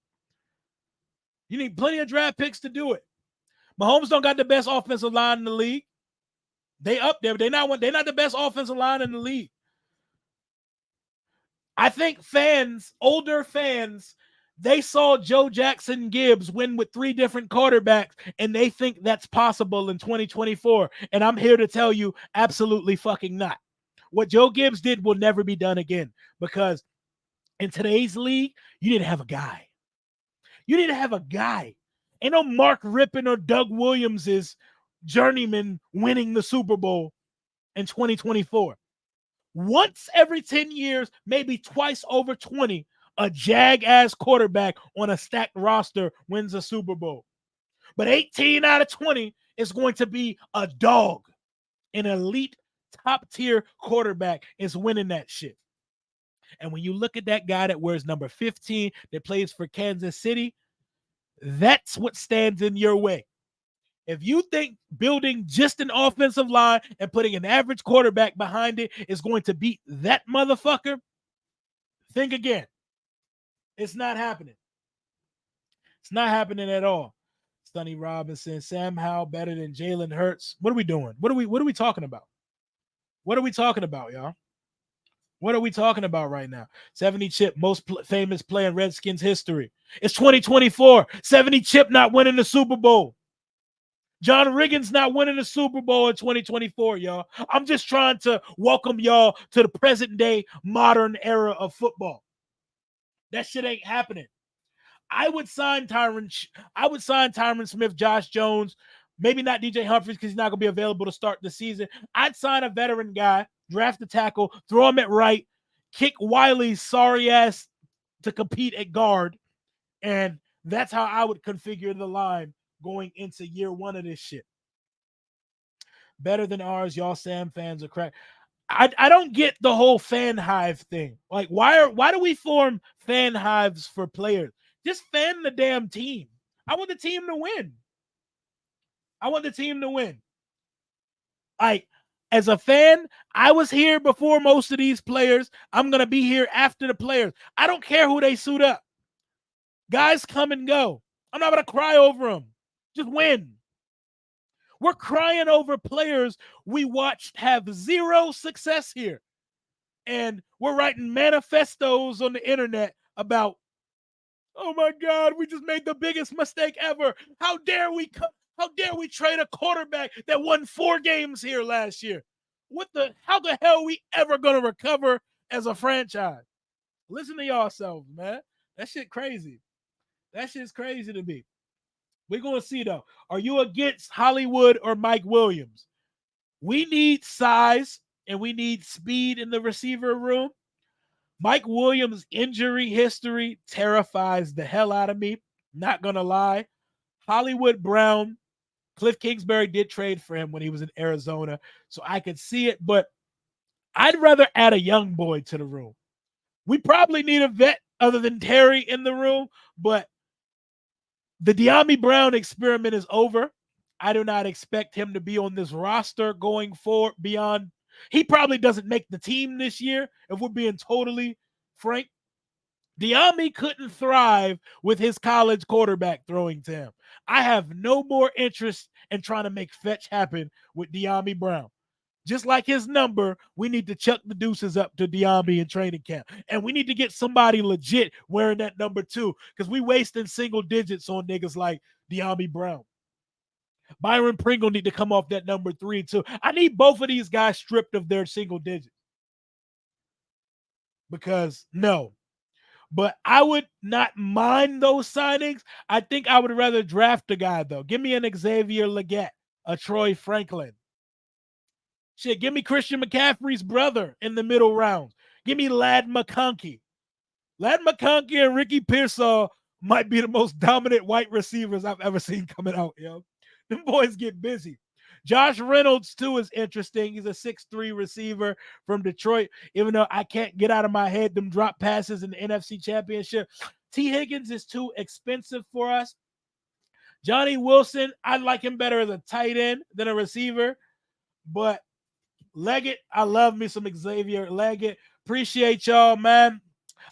You need plenty of draft picks to do it. Mahomes don't got the best offensive line in the league. They up there, but they're not the best offensive line in the league. I think older fans, they saw Joe Jackson Gibbs win with 3 different quarterbacks, and they think that's possible in 2024. And I'm here to tell you, absolutely fucking not. What Joe Gibbs did will never be done again, because in today's league, you need to have a guy. You need to have a guy. Ain't no Mark Rippon or Doug Williams' journeyman winning the Super Bowl in 2024. Once every 10 years, maybe twice over 20, a jag-ass quarterback on a stacked roster wins a Super Bowl. But 18 out of 20 is going to be a dog. An elite top-tier quarterback is winning that shit. And when you look at that guy that wears number 15 that plays for Kansas City, that's what stands in your way. If you think building just an offensive line and putting an average quarterback behind it is going to beat that motherfucker, think again. It's not happening. It's not happening at all. Sonny Robinson, Sam Howell better than Jalen Hurts. What are we doing? What are we talking about? What are we talking about, y'all? What are we talking about right now? 70 Chip, most famous play in Redskins history. It's 2024. 70 Chip not winning the Super Bowl. John Riggins not winning the Super Bowl in 2024, y'all. I'm just trying to welcome y'all to the present day modern era of football. That shit ain't happening. I would sign Tyron Smith, Josh Jones, maybe not DJ Humphries because he's not going to be available to start the season. I'd sign a veteran guy, draft a tackle, throw him at right, kick Wiley's sorry ass to compete at guard, and that's how I would configure the line going into year 1 of this shit. Better than ours, y'all Sam fans are crack. I don't get the whole fan hive thing. Like, why do we form fan hives for players? Just fan the damn team. I want the team to win. I want the team to win. Like, as a fan, I was here before most of these players. I'm going to be here after the players. I don't care who they suit up. Guys come and go. I'm not going to cry over them. Just win. We're crying over players we watched have zero success here. And we're writing manifestos on the internet about, oh my God, we just made the biggest mistake ever. How dare we trade a quarterback that won 4 games here last year? How the hell are we ever going to recover as a franchise? Listen to yourselves, man. That shit crazy. That shit's crazy to me. We're going to see, though. Are you against Hollywood or Mike Williams? We need size and we need speed in the receiver room. Mike Williams' injury history terrifies the hell out of me. Not going to lie. Hollywood Brown, Cliff Kingsbury did trade for him when he was in Arizona, so I could see it, but I'd rather add a young boy to the room. We probably need a vet other than Terry in the room, but the Dyami Brown experiment is over. I do not expect him to be on this roster going forward beyond. He probably doesn't make the team this year, if we're being totally frank. Dyami couldn't thrive with his college quarterback throwing to him. I have no more interest in trying to make fetch happen with Dyami Brown. Just like his number, we need to chuck the deuces up to Dyami in training camp. And we need to get somebody legit wearing that number 2 because we wasting single digits on niggas like Dyami Brown. Byron Pringle need to come off that number 3 too. I need both of these guys stripped of their single digits. Because no. But I would not mind those signings. I think I would rather draft a guy, though. Give me an Xavier Legette, a Troy Franklin. Shit, give me Christian McCaffrey's brother in the middle rounds. Give me Ladd McConkey. Ladd McConkey and Ricky Pearsall might be the most dominant white receivers I've ever seen coming out, yo. Them boys get busy. Josh Reynolds, too, is interesting. He's a 6'3 receiver from Detroit, even though I can't get out of my head them drop passes in the NFC Championship. T. Higgins is too expensive for us. Johnny Wilson, I like him better as a tight end than a receiver, but Leggett, I love me some Xavier Leggett. Appreciate y'all, man.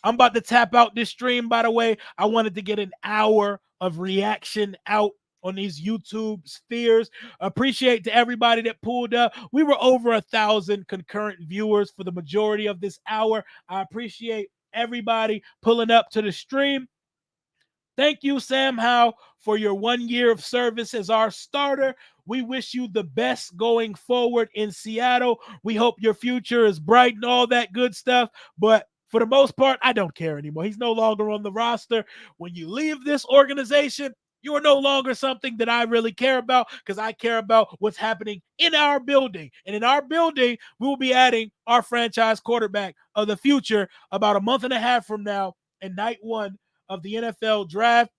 I'm about to tap out this stream, by the way. I wanted to get an hour of reaction out on these YouTube spheres. Appreciate to everybody that pulled up. We were over 1,000 concurrent viewers for the majority of this hour. I appreciate everybody pulling up to the stream. Thank you, Sam Howell, for your 1 year of service as our starter. We wish you the best going forward in Seattle. We hope your future is bright and all that good stuff. But for the most part, I don't care anymore. He's no longer on the roster. When you leave this organization, you are no longer something that I really care about, because I care about what's happening in our building. And in our building, we will be adding our franchise quarterback of the future about a month and a half from now, and night one of the NFL draft.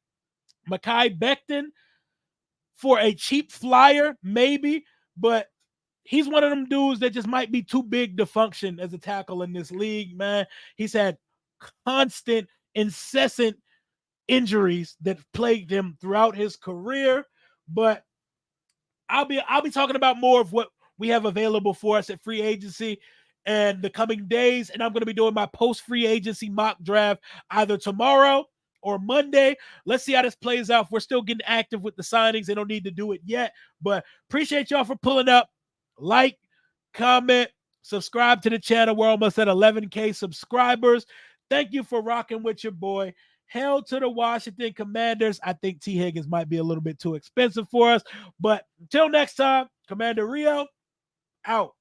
Mekhi Becton, for a cheap flyer, maybe, but he's one of them dudes that just might be too big to function as a tackle in this league, man. He's had constant, incessant injuries that plagued him throughout his career, but I'll be talking about more of what we have available for us at free agency and the coming days, and I'm going to be doing my post free agency mock draft either tomorrow or Monday. Let's see how this plays out. We're still getting active with the signings. They don't need to do it yet, but appreciate y'all for pulling up. Like, comment, subscribe to the channel. We're almost at 11K subscribers. Thank you for rocking with your boy. Hell to the Washington Commanders. I think T. Higgins might be a little bit too expensive for us, but until next time, Commander Rio, out.